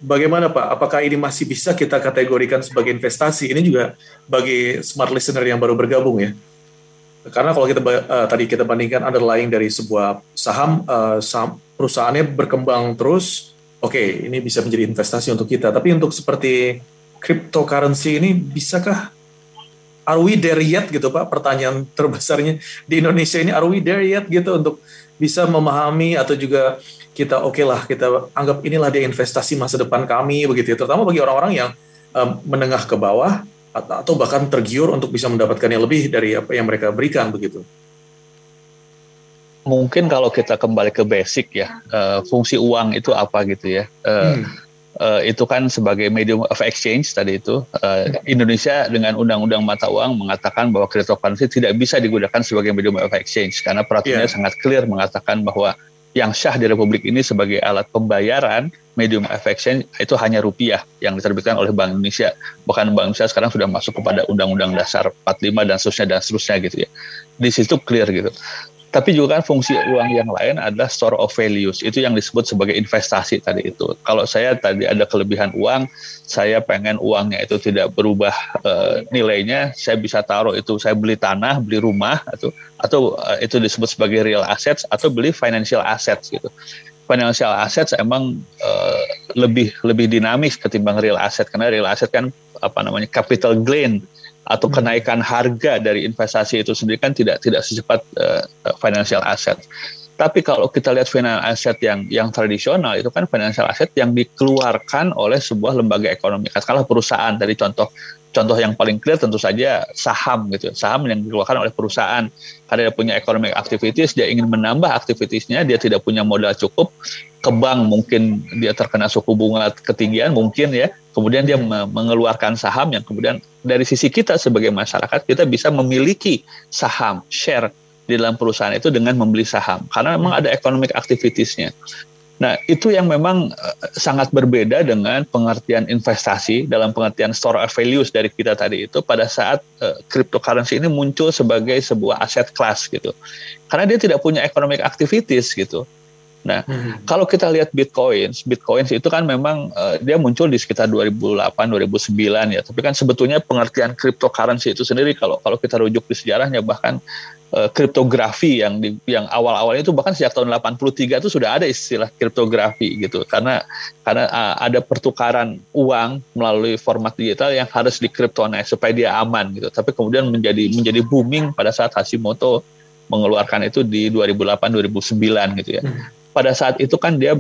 bagaimana Pak? Apakah ini masih bisa kita kategorikan sebagai investasi? Ini juga bagi smart listener yang baru bergabung ya. Karena kalau kita tadi kita bandingkan underlying dari sebuah saham perusahaannya berkembang terus, oke, ini bisa menjadi investasi untuk kita. Tapi untuk seperti cryptocurrency ini bisakah? Are we there yet gitu Pak? Pertanyaan terbesarnya di Indonesia ini, are we there yet gitu untuk bisa memahami atau juga kita kita anggap inilah dia investasi masa depan kami begitu ya, terutama bagi orang-orang yang menengah ke bawah atau bahkan tergiur untuk bisa mendapatkan yang lebih dari apa yang mereka berikan begitu. Mungkin kalau kita kembali ke basic ya, fungsi uang itu apa gitu ya. Itu kan sebagai medium of exchange tadi itu, Indonesia dengan undang-undang mata uang mengatakan bahwa cryptocurrency tidak bisa digunakan sebagai medium of exchange karena peraturannya sangat clear mengatakan bahwa yang syah di Republik ini sebagai alat pembayaran medium of exchange itu hanya rupiah yang diterbitkan oleh Bank Indonesia. Bahkan Bank Indonesia sekarang sudah masuk kepada Undang-Undang Dasar 45 dan seterusnya gitu ya. Di situ clear gitu. Tapi juga kan fungsi uang yang lain adalah store of values. Itu yang disebut sebagai investasi tadi itu. Kalau saya tadi ada kelebihan uang, saya pengen uangnya itu tidak berubah nilainya, saya bisa taruh itu, saya beli tanah, beli rumah, atau itu disebut sebagai real assets, atau beli financial assets gitu. Financial assets emang lebih dinamis ketimbang real asset, karena real asset kan capital gain atau kenaikan harga dari investasi itu sendiri kan tidak secepat financial asset. Tapi kalau kita lihat financial asset yang tradisional, itu kan financial asset yang dikeluarkan oleh sebuah lembaga ekonomi, katakanlah perusahaan. Tadi contoh yang paling clear tentu saja saham gitu. Saham yang dikeluarkan oleh perusahaan karena dia punya economic activities, dia ingin menambah aktivitasnya, dia tidak punya modal cukup, ke bank mungkin dia terkena suku bunga ketinggian mungkin ya, kemudian dia mengeluarkan saham yang kemudian dari sisi kita sebagai masyarakat kita bisa memiliki saham, share di dalam perusahaan itu dengan membeli saham karena memang ada economic activities-nya. Nah, itu yang memang sangat berbeda dengan pengertian investasi dalam pengertian store of values dari kita tadi itu pada saat cryptocurrency ini muncul sebagai sebuah aset class gitu. Karena dia tidak punya economic activities gitu. Nah, kalau kita lihat Bitcoins itu kan memang dia muncul di sekitar 2008, 2009 ya. Tapi kan sebetulnya pengertian cryptocurrency itu sendiri kalau kita rujuk di sejarahnya bahkan kriptografi yang awal-awalnya itu bahkan sejak tahun 83 itu sudah ada istilah kriptografi gitu. Karena ada pertukaran uang melalui format digital yang harus dikriptonize supaya dia aman gitu. Tapi kemudian menjadi booming pada saat Hashimoto mengeluarkan itu di 2008 2009 gitu ya. Pada saat itu kan dia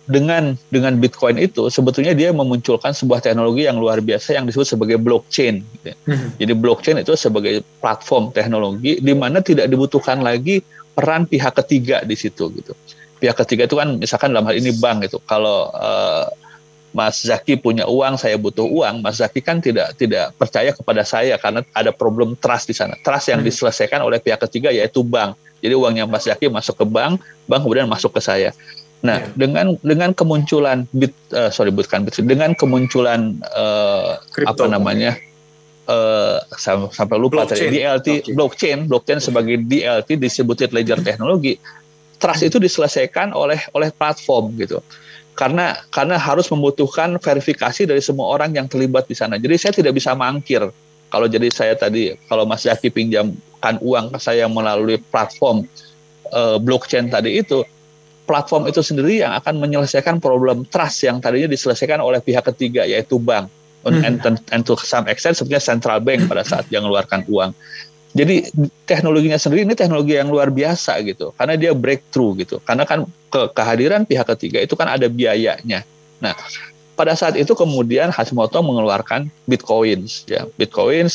dengan Bitcoin itu sebetulnya dia memunculkan sebuah teknologi yang luar biasa yang disebut sebagai blockchain. Gitu. Jadi blockchain itu sebagai platform teknologi di mana tidak dibutuhkan lagi peran pihak ketiga di situ gitu. Pihak ketiga itu kan misalkan dalam hal ini bank gitu. Kalau Mas Zaki punya uang, saya butuh uang, Mas Zaki kan tidak percaya kepada saya karena ada problem trust di sana. Trust yang diselesaikan oleh pihak ketiga yaitu bank. Jadi uangnya Mas Zaki masuk ke bank kemudian masuk ke saya. Nah, dengan kemunculan dengan kemunculan sampai lupa tadi DLT blockchain sebagai DLT distributed ledger technology, trust itu diselesaikan oleh platform gitu. Karena harus membutuhkan verifikasi dari semua orang yang terlibat di sana. Jadi saya tidak bisa mangkir. Kalau Mas Zaki pinjamkan uang ke saya melalui platform blockchain tadi itu, platform itu sendiri yang akan menyelesaikan problem trust yang tadinya diselesaikan oleh pihak ketiga yaitu bank. And to some extent sebenarnya central bank pada saat dia mengeluarkan uang. Jadi teknologinya sendiri ini teknologi yang luar biasa gitu, karena dia breakthrough gitu. Karena kan kehadiran pihak ketiga itu kan ada biayanya. Nah, pada saat itu kemudian Hashimoto mengeluarkan Bitcoins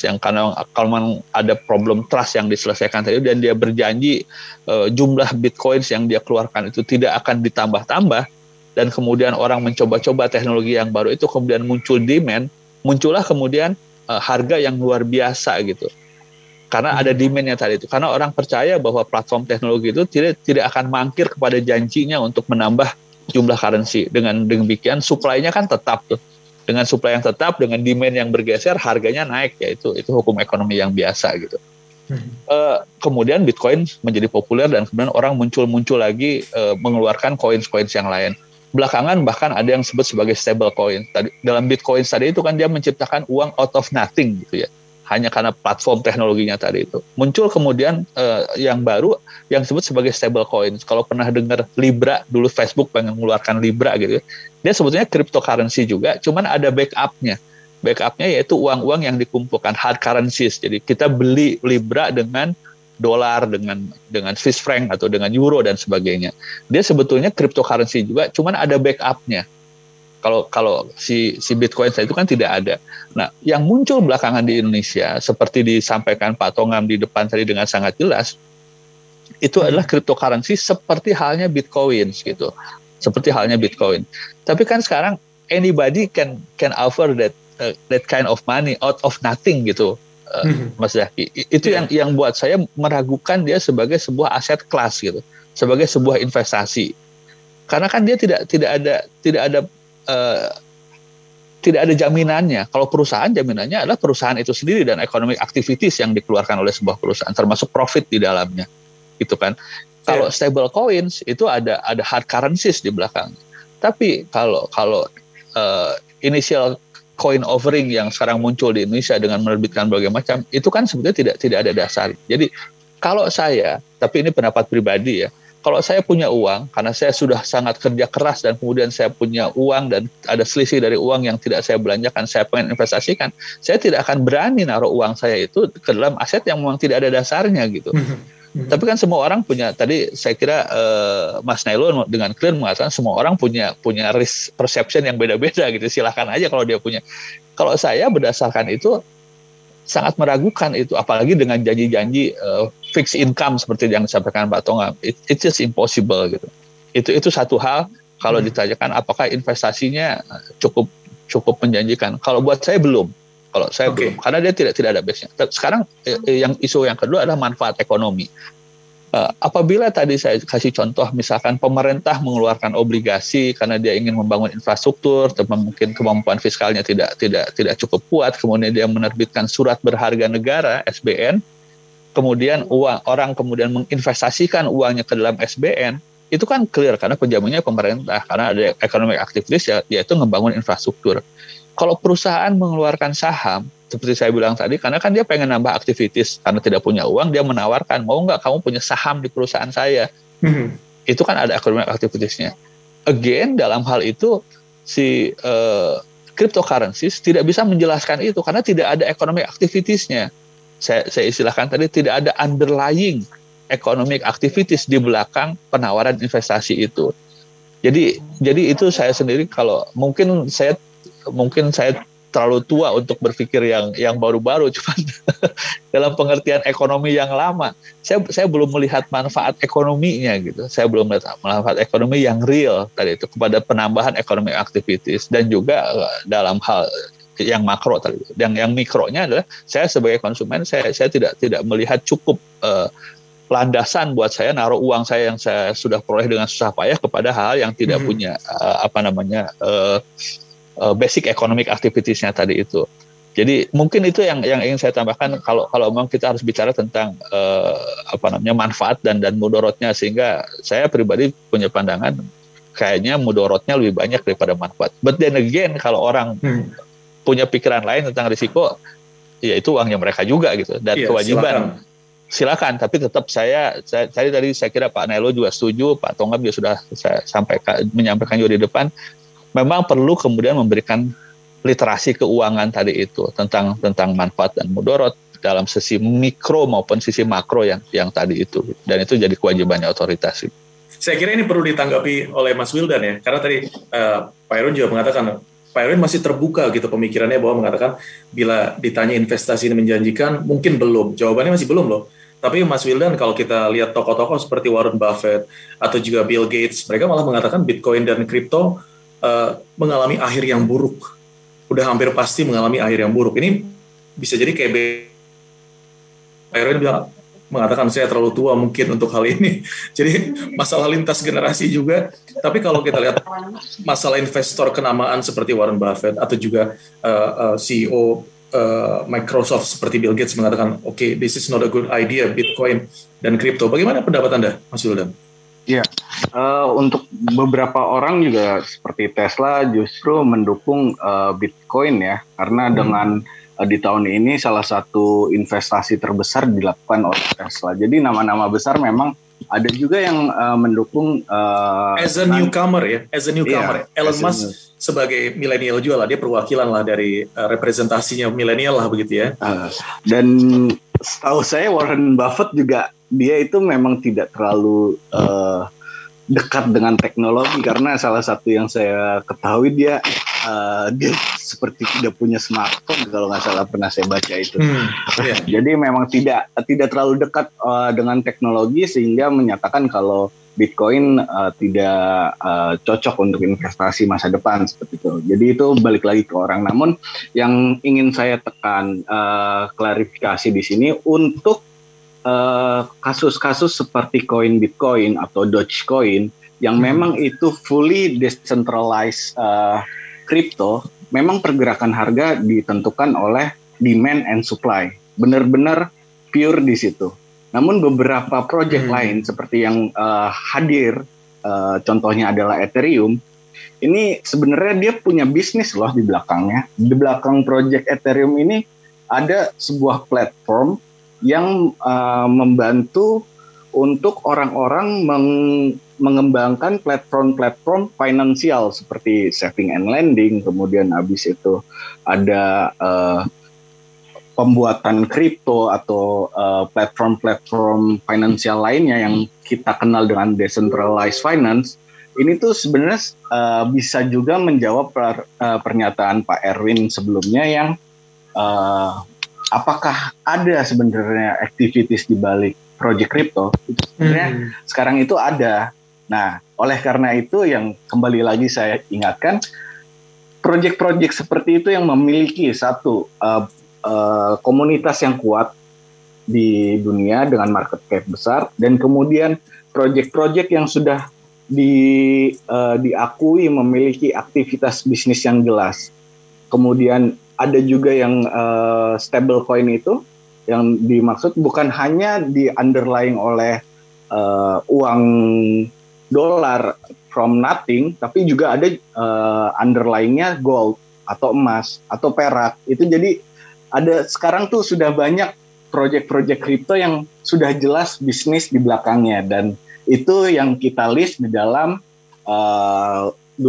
yang karena kalau ada problem trust yang diselesaikan tadi dan dia berjanji jumlah Bitcoins yang dia keluarkan itu tidak akan ditambah-tambah dan kemudian orang mencoba-coba teknologi yang baru itu kemudian muncul demand, muncullah kemudian harga yang luar biasa gitu. Karena ada demand-nya tadi itu. Karena orang percaya bahwa platform teknologi itu tidak akan mangkir kepada janjinya untuk menambah jumlah currency. Dengan demikian supply-nya kan tetap tuh. Dengan supply yang tetap, dengan demand yang bergeser, harganya naik, yaitu hukum ekonomi yang biasa gitu. Kemudian Bitcoin menjadi populer dan kemudian orang muncul lagi mengeluarkan coins yang lain. Belakangan bahkan ada yang disebut sebagai stable coin. Dalam Bitcoin tadi itu kan dia menciptakan uang out of nothing gitu ya. Hanya karena platform teknologinya tadi itu. Muncul kemudian yang baru yang disebut sebagai stable coins. Kalau pernah dengar Libra, dulu Facebook pengen mengeluarkan Libra gitu. Dia sebetulnya cryptocurrency juga, cuman ada backupnya. Backupnya yaitu uang-uang yang dikumpulkan, hard currencies. Jadi kita beli Libra dengan dolar, dengan Swiss franc atau dengan euro dan sebagainya. Dia sebetulnya cryptocurrency juga, cuman ada backupnya. Kalau si Bitcoin itu kan tidak ada. Nah, yang muncul belakangan di Indonesia, seperti disampaikan Pak Tongam di depan tadi dengan sangat jelas, itu adalah cryptocurrency seperti halnya Bitcoin gitu. Seperti halnya Bitcoin. Tapi kan sekarang anybody can offer that kind of money out of nothing gitu, Mas Zaki. Itu yang buat saya meragukan dia sebagai sebuah aset kelas gitu, sebagai sebuah investasi. Karena kan dia tidak ada jaminannya. Kalau perusahaan, jaminannya adalah perusahaan itu sendiri dan economic activities yang dikeluarkan oleh sebuah perusahaan, termasuk profit di dalamnya, gitu kan. Kalau stable coins itu ada hard currencies di belakang. Tapi kalau initial coin offering yang sekarang muncul di Indonesia dengan menerbitkan berbagai macam, itu kan sebetulnya tidak ada dasar. Jadi kalau saya, tapi ini pendapat pribadi ya, kalau saya punya uang, karena saya sudah sangat kerja keras dan kemudian saya punya uang dan ada selisih dari uang yang tidak saya belanjakan, saya pengen investasikan, saya tidak akan berani naruh uang saya itu ke dalam aset yang memang tidak ada dasarnya gitu. Tapi kan semua orang punya, tadi saya kira Mas Nailul dengan clear mengatakan semua orang punya risk perception yang beda-beda gitu. Silahkan aja kalau dia punya. Kalau saya berdasarkan itu sangat meragukan itu, apalagi dengan janji-janji fixed income seperti yang disampaikan Pak Tongam. It's just impossible gitu. Itu satu hal. Kalau ditanyakan apakah investasinya cukup menjanjikan. Kalau buat saya belum. Kalau saya belum, karena dia tidak ada base-nya. Sekarang yang isu yang kedua adalah manfaat ekonomi. Apabila tadi saya kasih contoh, misalkan pemerintah mengeluarkan obligasi karena dia ingin membangun infrastruktur, tapi mungkin kemampuan fiskalnya tidak cukup kuat, kemudian dia menerbitkan surat berharga negara (SBN), kemudian orang kemudian menginvestasikan uangnya ke dalam SBN, itu kan clear karena penjaminnya pemerintah, karena ada economic activist yaitu membangun infrastruktur. Kalau perusahaan mengeluarkan saham, seperti saya bilang tadi, karena kan dia pengen nambah aktivitas, karena tidak punya uang, dia menawarkan, mau nggak kamu punya saham di perusahaan saya? Itu kan ada economic activities-nya. Again, dalam hal itu, si cryptocurrencies tidak bisa menjelaskan itu, karena tidak ada economic activities-nya. Saya istilahkan tadi, tidak ada underlying economic activities di belakang penawaran investasi itu. Jadi itu saya sendiri, kalau mungkin saya terlalu tua untuk berpikir yang baru-baru, cuman dalam pengertian ekonomi yang lama, saya belum melihat manfaat ekonominya gitu. Saya belum melihat manfaat ekonomi yang real tadi itu kepada penambahan ekonomi activities, dan juga dalam hal yang makro tadi. Yang mikronya adalah saya sebagai konsumen saya tidak melihat cukup landasan buat saya naruh uang saya yang saya sudah peroleh dengan susah payah kepada hal yang tidak punya basic economic activities-nya tadi itu. Jadi mungkin itu yang ingin saya tambahkan, kalau memang kita harus bicara tentang manfaat dan mudorotnya, sehingga saya pribadi punya pandangan kayaknya mudorotnya lebih banyak daripada manfaat. But then again, kalau orang punya pikiran lain tentang risiko, ya itu uangnya mereka juga gitu, dan kewajiban. Silakan, tapi tetap saya tadi saya kira Pak Nailul juga setuju, Pak Tongam juga sudah saya menyampaikan juga di depan. Memang perlu kemudian memberikan literasi keuangan tadi itu tentang manfaat dan mudorot dalam sisi mikro maupun sisi makro yang tadi itu, dan itu jadi kewajibannya otoritas. Saya kira ini perlu ditanggapi oleh Mas Wildan ya, karena tadi Pak Irwin juga mengatakan, Pak Irwin masih terbuka gitu pemikirannya bahwa mengatakan bila ditanya investasi ini menjanjikan, mungkin belum, jawabannya masih belum loh. Tapi Mas Wildan, kalau kita lihat tokoh-tokoh seperti Warren Buffett atau juga Bill Gates, mereka malah mengatakan Bitcoin dan kripto mengalami akhir yang buruk. Udah hampir pasti mengalami akhir yang buruk. Ini bisa jadi kayak Pak Irwin bilang, mengatakan saya terlalu tua mungkin untuk hal ini. Jadi masalah lintas generasi juga. Tapi kalau kita lihat masalah investor kenamaan seperti Warren Buffett atau juga CEO Microsoft seperti Bill Gates mengatakan, okay, this is not a good idea, Bitcoin dan kripto. Bagaimana pendapat Anda, Mas Wildan? Ya, untuk beberapa orang juga seperti Tesla justru mendukung Bitcoin ya, karena dengan di tahun ini salah satu investasi terbesar dilakukan oleh Tesla. Jadi nama-nama besar memang ada juga yang mendukung. As a newcomer ya, Elon Musk sebagai milenial juga lah, dia perwakilan lah dari representasinya milenial lah begitu ya. Dan setahu saya Warren Buffett juga dia itu memang tidak terlalu dekat dengan teknologi, karena salah satu yang saya ketahui dia seperti tidak punya smartphone kalau nggak salah, pernah saya baca itu. Jadi memang tidak terlalu dekat dengan teknologi, sehingga menyatakan kalau Bitcoin tidak cocok untuk investasi masa depan seperti itu. Jadi itu balik lagi ke orang. Namun yang ingin saya tekan klarifikasi di sini untuk kasus-kasus seperti koin Bitcoin atau Dogecoin yang memang itu fully decentralized crypto, memang pergerakan harga ditentukan oleh demand and supply, benar-benar pure di situ. Namun beberapa project lain seperti yang hadir, contohnya adalah Ethereum, ini sebenarnya dia punya bisnis loh di belakangnya. Di belakang project Ethereum ini ada sebuah platform yang membantu untuk orang-orang mengembangkan platform-platform finansial seperti saving and lending, kemudian habis itu ada pembuatan kripto atau platform-platform finansial lainnya yang kita kenal dengan decentralized finance, ini tuh sebenarnya bisa juga menjawab pernyataan Pak Erwin sebelumnya yang apakah ada sebenarnya activities di balik project crypto. Itu sebenarnya sekarang itu ada. Nah, oleh karena itu yang kembali lagi saya ingatkan, project-project seperti itu yang memiliki satu komunitas yang kuat di dunia dengan market cap besar, dan kemudian project-project yang sudah diakui memiliki aktivitas bisnis yang jelas. Kemudian ada juga yang stable coin itu yang dimaksud bukan hanya di underlying oleh uang dolar from nothing, tapi juga ada underlyingnya gold atau emas atau perak. Itu jadi ada sekarang tuh sudah banyak project-project kripto yang sudah jelas bisnis di belakangnya, dan itu yang kita list di dalam 200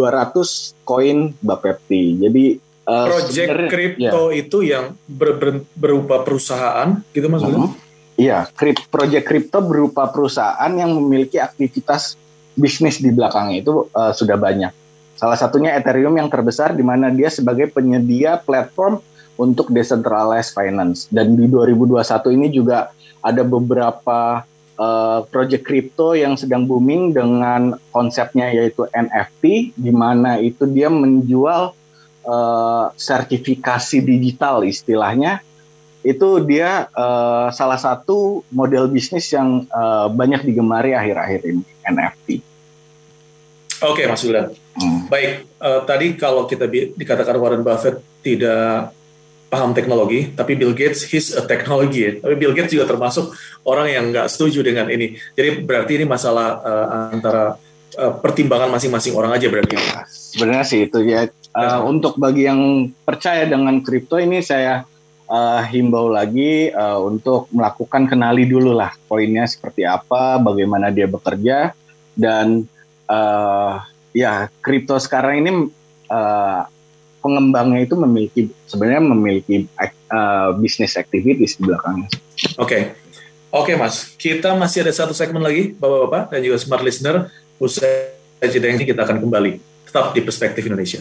koin Bapepti. Jadi project kripto itu yang berupa perusahaan gitu maksudnya? Iya, project kripto berupa perusahaan yang memiliki aktivitas bisnis di belakangnya itu sudah banyak. Salah satunya Ethereum yang terbesar, di mana dia sebagai penyedia platform untuk decentralized finance. Dan di 2021 ini juga ada beberapa project crypto yang sedang booming dengan konsepnya yaitu NFT, di mana itu dia menjual sertifikasi digital istilahnya. Itu dia salah satu model bisnis yang banyak digemari akhir-akhir ini, NFT. Oke, Mas Wildan. Baik, tadi kalau kita dikatakan Warren Buffett tidak paham teknologi, tapi Bill Gates, he's a technology. Tapi Bill Gates juga termasuk orang yang nggak setuju dengan ini. Jadi berarti ini masalah antara pertimbangan masing-masing orang aja berarti. Sebenarnya sih itu ya. Untuk bagi yang percaya dengan kripto ini saya himbau lagi untuk melakukan kenali dulu lah koinnya seperti apa, bagaimana dia bekerja, dan ya kripto sekarang ini pengembangnya itu sebenarnya memiliki business activities di belakangnya. Oke Mas, kita masih ada satu segmen lagi Bapak-bapak dan juga smart listener. Usai jeda ini kita akan kembali tetap di Perspektif Indonesia.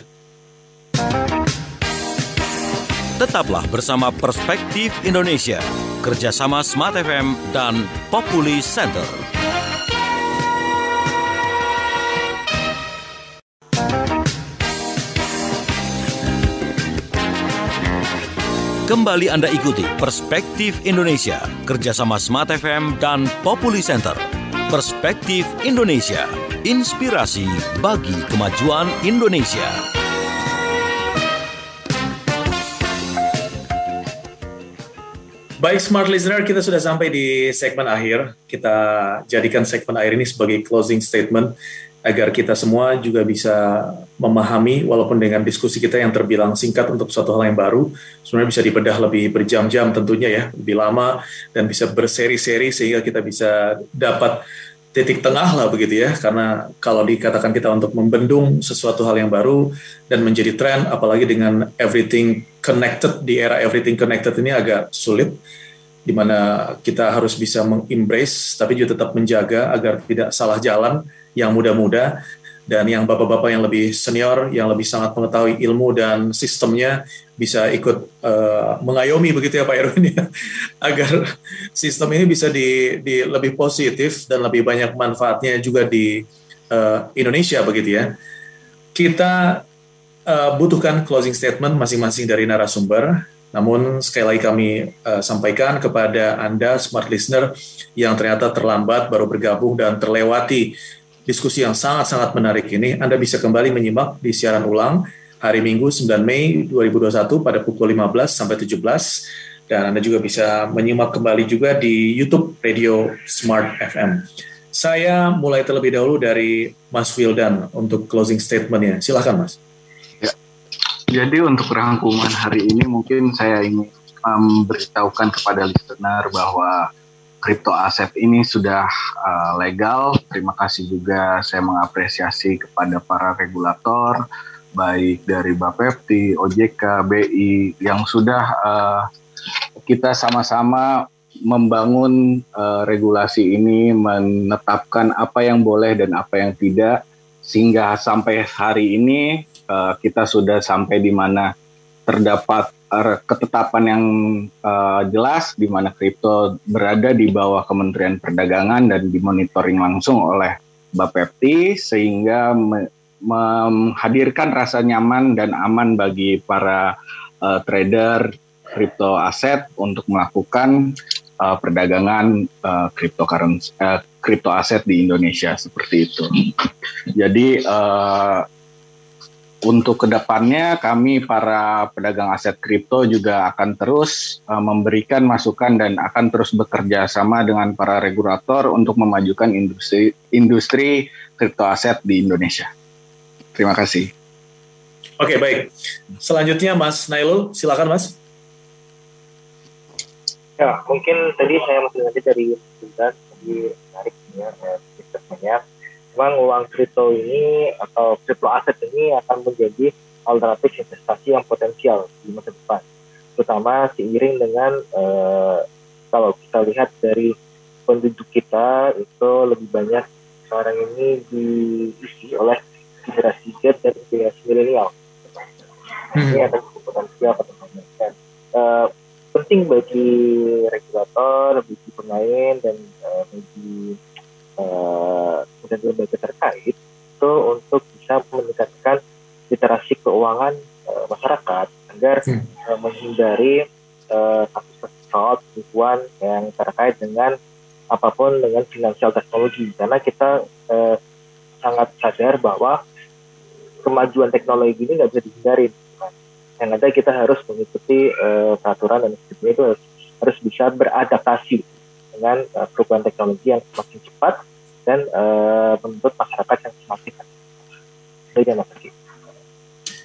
Tetaplah bersama Perspektif Indonesia, kerjasama Smart FM dan Populi Center. Kembali Anda ikuti Perspektif Indonesia, kerjasama Smart FM dan Populi Center. Perspektif Indonesia, inspirasi bagi kemajuan Indonesia. Baik Smart Listener, kita sudah sampai di segmen akhir. Kita jadikan segmen akhir ini sebagai closing statement agar kita semua juga bisa memahami, walaupun dengan diskusi kita yang terbilang singkat untuk suatu hal yang baru, sebenarnya bisa dibedah lebih berjam-jam tentunya ya, lebih lama, dan bisa berseri-seri sehingga kita bisa dapat titik tengah lah begitu ya, karena kalau dikatakan kita untuk membendung sesuatu hal yang baru dan menjadi tren, apalagi dengan everything connected, di era everything connected ini agak sulit, di mana kita harus bisa meng-embrace, tapi juga tetap menjaga agar tidak salah jalan, yang muda-muda dan yang bapak-bapak yang lebih senior, yang lebih sangat mengetahui ilmu dan sistemnya bisa ikut mengayomi begitu ya Pak Erwin ya, agar sistem ini bisa di lebih positif dan lebih banyak manfaatnya juga di Indonesia begitu ya. Kita butuhkan closing statement masing-masing dari narasumber. Namun sekali lagi kami sampaikan kepada Anda smart listener yang ternyata terlambat baru bergabung dan terlewati diskusi yang sangat-sangat menarik ini, Anda bisa kembali menyimak di siaran ulang hari Minggu 9 Mei 2021 pada pukul 15 sampai 17, dan Anda juga bisa menyimak kembali juga di YouTube Radio Smart FM. Saya mulai terlebih dahulu dari Mas Wildan untuk closing statement-nya. Silakan Mas. Ya. Jadi untuk rangkuman hari ini mungkin saya ingin memberitahukan kepada listener bahwa kripto aset ini sudah legal. Terima kasih juga saya mengapresiasi kepada para regulator, baik dari Bapepti, OJK, BI, yang sudah kita sama-sama membangun regulasi ini, menetapkan apa yang boleh dan apa yang tidak, sehingga sampai hari ini kita sudah sampai di mana terdapat ketetapan yang jelas di mana kripto berada di bawah Kementerian Perdagangan dan dimonitoring langsung oleh Bapepti, sehingga menghadirkan rasa nyaman dan aman bagi para trader kripto aset untuk melakukan perdagangan kripto aset di Indonesia seperti itu. Jadi untuk kedepannya kami para pedagang aset kripto juga akan terus memberikan masukan dan akan terus bekerja sama dengan para regulator untuk memajukan industri kripto aset di Indonesia. Terima kasih. Oke, baik. Selanjutnya Mas Nailul, silakan Mas. Ya, mungkin tadi saya masih lanjut dari Bunda, tadi menarik ya, diskusnya. Memang uang kripto ini atau kripto aset ini akan menjadi alternatif investasi yang potensial di masa depan, terutama seiring dengan kalau kita lihat dari penduduk kita itu lebih banyak sekarang ini diisi oleh generasi Z dan generasi milenial. Ini akan cukup potensial perkembangan. Penting bagi regulator, bagi pemain dan bagi dan lembaga terkait itu untuk bisa meningkatkan literasi keuangan masyarakat agar menghindari kasus-kasus fraud, penipuan yang terkait dengan apapun dengan finansial teknologi, karena kita sangat sadar bahwa kemajuan teknologi ini nggak bisa dihindari. Yang ada kita harus mengikuti peraturan dan sebagainya, itu harus bisa beradaptasi dengan perubahan teknologi yang semakin cepat dan menuntut masyarakat yang semakin aktif.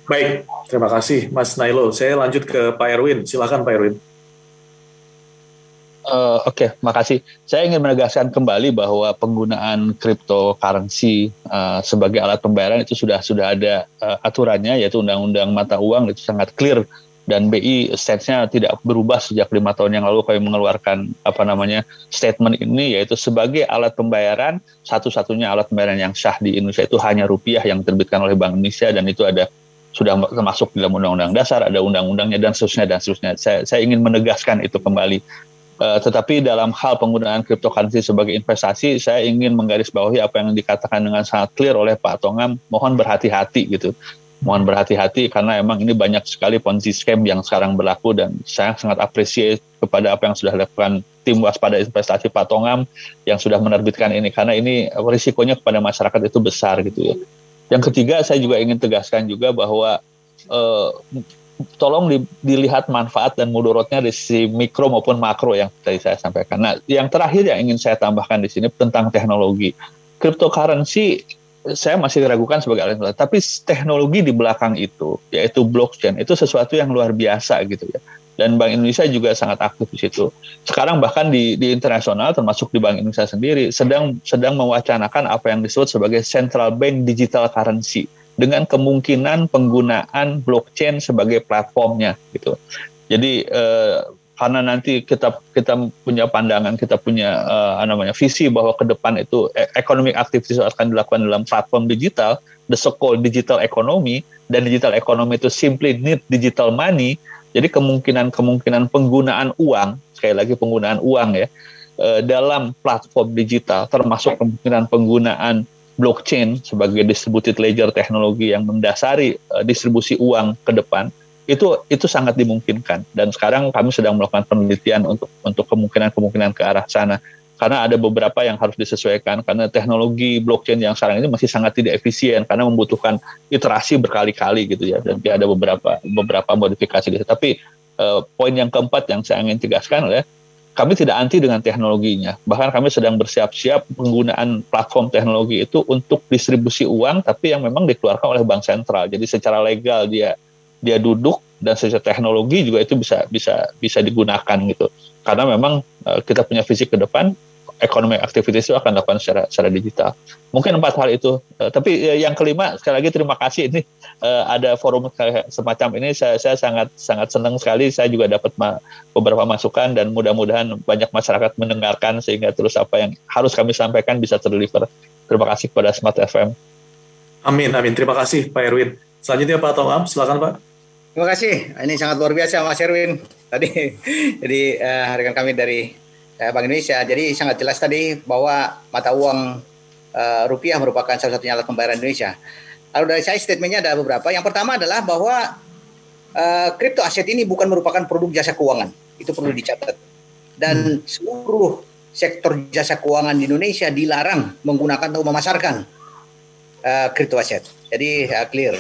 Baik, terima kasih Mas Nailul. Saya lanjut ke Pak Erwin. Silakan Pak Erwin. Oke, makasih. Saya ingin menegaskan kembali bahwa penggunaan cryptocurrency sebagai alat pembayaran itu sudah ada aturannya, yaitu Undang-Undang Mata Uang, itu sangat clear. Dan BI stance-nya tidak berubah sejak 5 tahun yang lalu kami mengeluarkan statement ini, yaitu sebagai alat pembayaran, satu-satunya alat pembayaran yang sah di Indonesia itu hanya rupiah yang diterbitkan oleh Bank Indonesia, dan itu sudah termasuk dalam Undang-Undang Dasar, ada undang-undangnya dan seterusnya. Saya ingin menegaskan itu kembali. Tetapi dalam hal penggunaan cryptocurrency sebagai investasi, saya ingin menggarisbawahi apa yang dikatakan dengan sangat clear oleh Pak Tongam. Mohon berhati-hati gitu. Mohon berhati-hati karena emang ini banyak sekali Ponzi scam yang sekarang berlaku, dan saya sangat appreciate kepada apa yang sudah dilakukan tim waspada investasi Pak Tongam yang sudah menerbitkan ini, karena ini risikonya kepada masyarakat itu besar gitu ya. Yang ketiga, saya juga ingin tegaskan juga bahwa tolong dilihat manfaat dan mudorotnya dari sisi mikro maupun makro yang tadi saya sampaikan. Nah, yang terakhir yang ingin saya tambahkan di sini tentang teknologi. Cryptocurrency saya masih ragukan sebagai alat pembayaran, tapi teknologi di belakang itu, yaitu blockchain, itu sesuatu yang luar biasa gitu ya. Dan Bank Indonesia juga sangat aktif di situ. Sekarang bahkan di internasional, termasuk di Bank Indonesia sendiri, sedang mewacanakan apa yang disebut sebagai central bank digital currency, dengan kemungkinan penggunaan blockchain sebagai platformnya gitu. Jadi karena nanti kita punya pandangan, kita punya visi bahwa ke depan itu economic activity akan dilakukan dalam platform digital, the so-called digital economy, dan digital economy itu simply need digital money. Jadi kemungkinan penggunaan uang, sekali lagi penggunaan uang ya, dalam platform digital, termasuk kemungkinan penggunaan blockchain sebagai distributed ledger teknologi yang mendasari distribusi uang ke depan, itu sangat dimungkinkan. Dan sekarang kami sedang melakukan penelitian untuk kemungkinan ke arah sana, karena ada beberapa yang harus disesuaikan, karena teknologi blockchain yang sekarang ini masih sangat tidak efisien karena membutuhkan iterasi berkali-kali gitu ya, dan ada beberapa modifikasi gitu. Tapi poin yang keempat yang saya ingin tegaskan adalah kami tidak anti dengan teknologinya, bahkan kami sedang bersiap-siap penggunaan platform teknologi itu untuk distribusi uang, tapi yang memang dikeluarkan oleh bank sentral. Jadi secara legal dia duduk, dan secara teknologi juga itu bisa digunakan gitu. Karena memang kita punya visi ke depan, economic activities itu akan dilakukan secara digital. Mungkin 4 hal itu. Tapi yang kelima, sekali lagi terima kasih ini ada forum semacam ini. Saya sangat senang sekali. Saya juga dapat beberapa masukan dan mudah-mudahan banyak masyarakat mendengarkan sehingga terus apa yang harus kami sampaikan bisa terdeliver. Terima kasih kepada Smart FM. Amin. Terima kasih Pak Erwin. Selanjutnya Pak Tongam, silakan Pak. Terima kasih. Ini sangat luar biasa Mas Erwin tadi. Jadi rekan kami dari Bank Indonesia. Jadi sangat jelas tadi bahwa mata uang rupiah merupakan salah satunya alat pembayaran Indonesia. Lalu dari saya statementnya ada beberapa. Yang pertama adalah bahwa kripto aset ini bukan merupakan produk jasa keuangan. Itu perlu dicatat. Dan seluruh sektor jasa keuangan di Indonesia dilarang menggunakan atau memasarkan kripto aset. Jadi clear.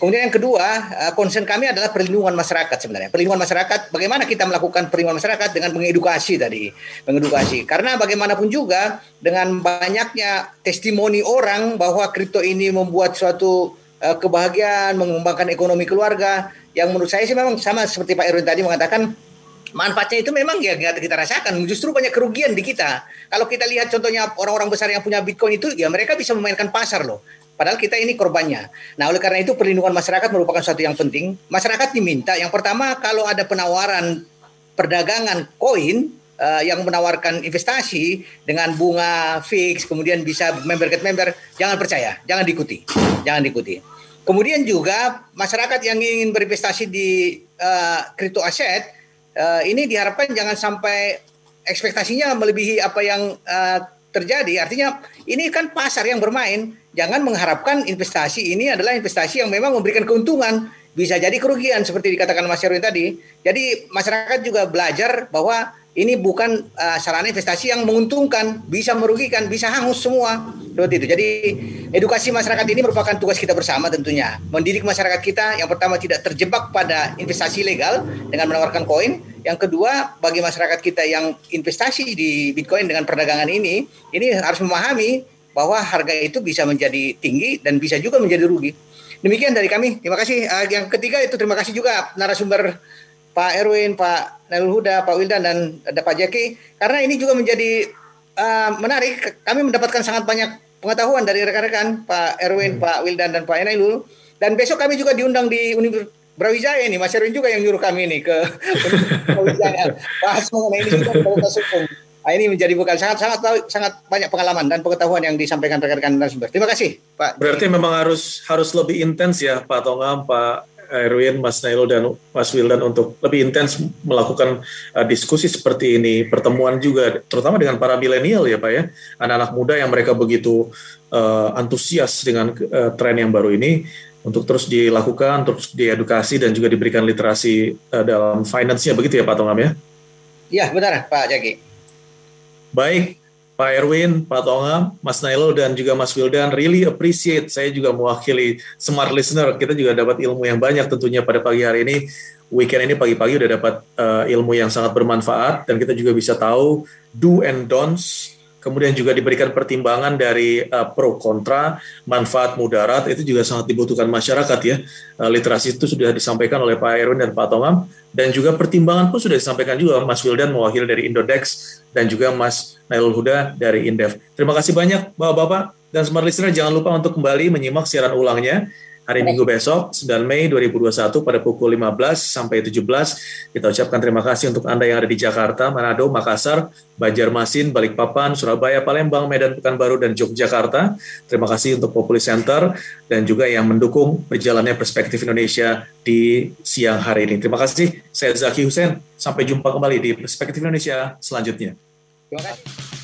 Kemudian yang kedua, concern kami adalah perlindungan masyarakat sebenarnya. Perlindungan masyarakat, bagaimana kita melakukan perlindungan masyarakat dengan mengedukasi tadi. Mengedukasi. Karena bagaimanapun juga dengan banyaknya testimoni orang bahwa kripto ini membuat suatu kebahagiaan, mengembangkan ekonomi keluarga, yang menurut saya sih memang sama seperti Pak Erwin tadi mengatakan, manfaatnya itu memang ya kita rasakan. Justru banyak kerugian di kita. Kalau kita lihat contohnya orang-orang besar yang punya Bitcoin itu, ya mereka bisa memainkan pasar loh. Padahal kita ini korbannya. Nah, oleh karena itu perlindungan masyarakat merupakan sesuatu yang penting. Masyarakat diminta yang pertama kalau ada penawaran perdagangan koin yang menawarkan investasi dengan bunga fix, kemudian bisa member get member, jangan percaya, jangan diikuti. Kemudian juga masyarakat yang ingin berinvestasi di kripto aset ini diharapkan jangan sampai ekspektasinya melebihi apa yang terjadi. Artinya ini kan pasar yang bermain. Jangan mengharapkan investasi ini adalah investasi yang memang memberikan keuntungan. Bisa jadi kerugian seperti dikatakan Mas Erwin tadi. Jadi masyarakat juga belajar bahwa ini bukan sarana investasi yang menguntungkan. Bisa merugikan, bisa hangus semua. Seperti itu. Jadi edukasi masyarakat ini merupakan tugas kita bersama tentunya. Mendidik masyarakat kita yang pertama tidak terjebak pada investasi ilegal dengan menawarkan koin. Yang kedua, bagi masyarakat kita yang investasi di Bitcoin dengan perdagangan ini harus memahami bahwa harga itu bisa menjadi tinggi dan bisa juga menjadi rugi. Demikian dari kami. Terima kasih. Yang ketiga itu terima kasih juga narasumber Pak Erwin, Pak Nailul Huda, Pak Wildan, dan ada Pak Jaki. Karena ini juga menjadi menarik. Kami mendapatkan sangat banyak pengetahuan dari rekan-rekan Pak Erwin, Pak Wildan, dan Pak Nailul. Dan besok kami juga diundang di Universitas Brawijaya ini. Mas Erwin juga yang nyuruh kami ini ke Brawijaya. Bahas mengenai ini juga fakultas hukum. Nah, ini menjadi bekal sangat banyak pengalaman dan pengetahuan yang disampaikan rekan-rekan narasumber. Terima kasih, Pak. Berarti memang harus lebih intens ya, Pak Tongam, Pak Erwin, Mas Nailul, dan Mas Wildan untuk lebih intens melakukan diskusi seperti ini, pertemuan juga, terutama dengan para milenial ya Pak ya, anak-anak muda yang mereka begitu antusias dengan tren yang baru ini, untuk terus dilakukan, terus diedukasi dan juga diberikan literasi dalam finance-nya, begitu ya Pak Tongam ya? Iya benar Pak Jaki. Baik, Pak Erwin, Pak Tongam, Mas Nailul, dan juga Mas Wildan, really appreciate. Saya juga mewakili Smart Listener. Kita juga dapat ilmu yang banyak tentunya pada pagi hari ini. Weekend ini pagi-pagi udah dapat ilmu yang sangat bermanfaat, dan kita juga bisa tahu do and don'ts. Kemudian juga diberikan pertimbangan dari pro kontra, manfaat mudarat, itu juga sangat dibutuhkan masyarakat ya. Literasi itu sudah disampaikan oleh Pak Erwin dan Pak Tongam, dan juga pertimbangan pun sudah disampaikan juga Mas Wildan mewakili dari Indodex, dan juga Mas Nailul Huda dari Indef. Terima kasih banyak Bapak-Bapak, dan Smart Listener jangan lupa untuk kembali menyimak siaran ulangnya hari Minggu besok, 9 Mei 2021 pada pukul 15 sampai 17. Kita ucapkan terima kasih untuk Anda yang ada di Jakarta, Manado, Makassar, Banjarmasin, Balikpapan, Surabaya, Palembang, Medan, Pekanbaru, dan Yogyakarta. Terima kasih untuk Populi Center dan juga yang mendukung berjalannya Perspektif Indonesia di siang hari ini. Terima kasih. Saya Zaki Hussein. Sampai jumpa kembali di Perspektif Indonesia selanjutnya. Terima kasih.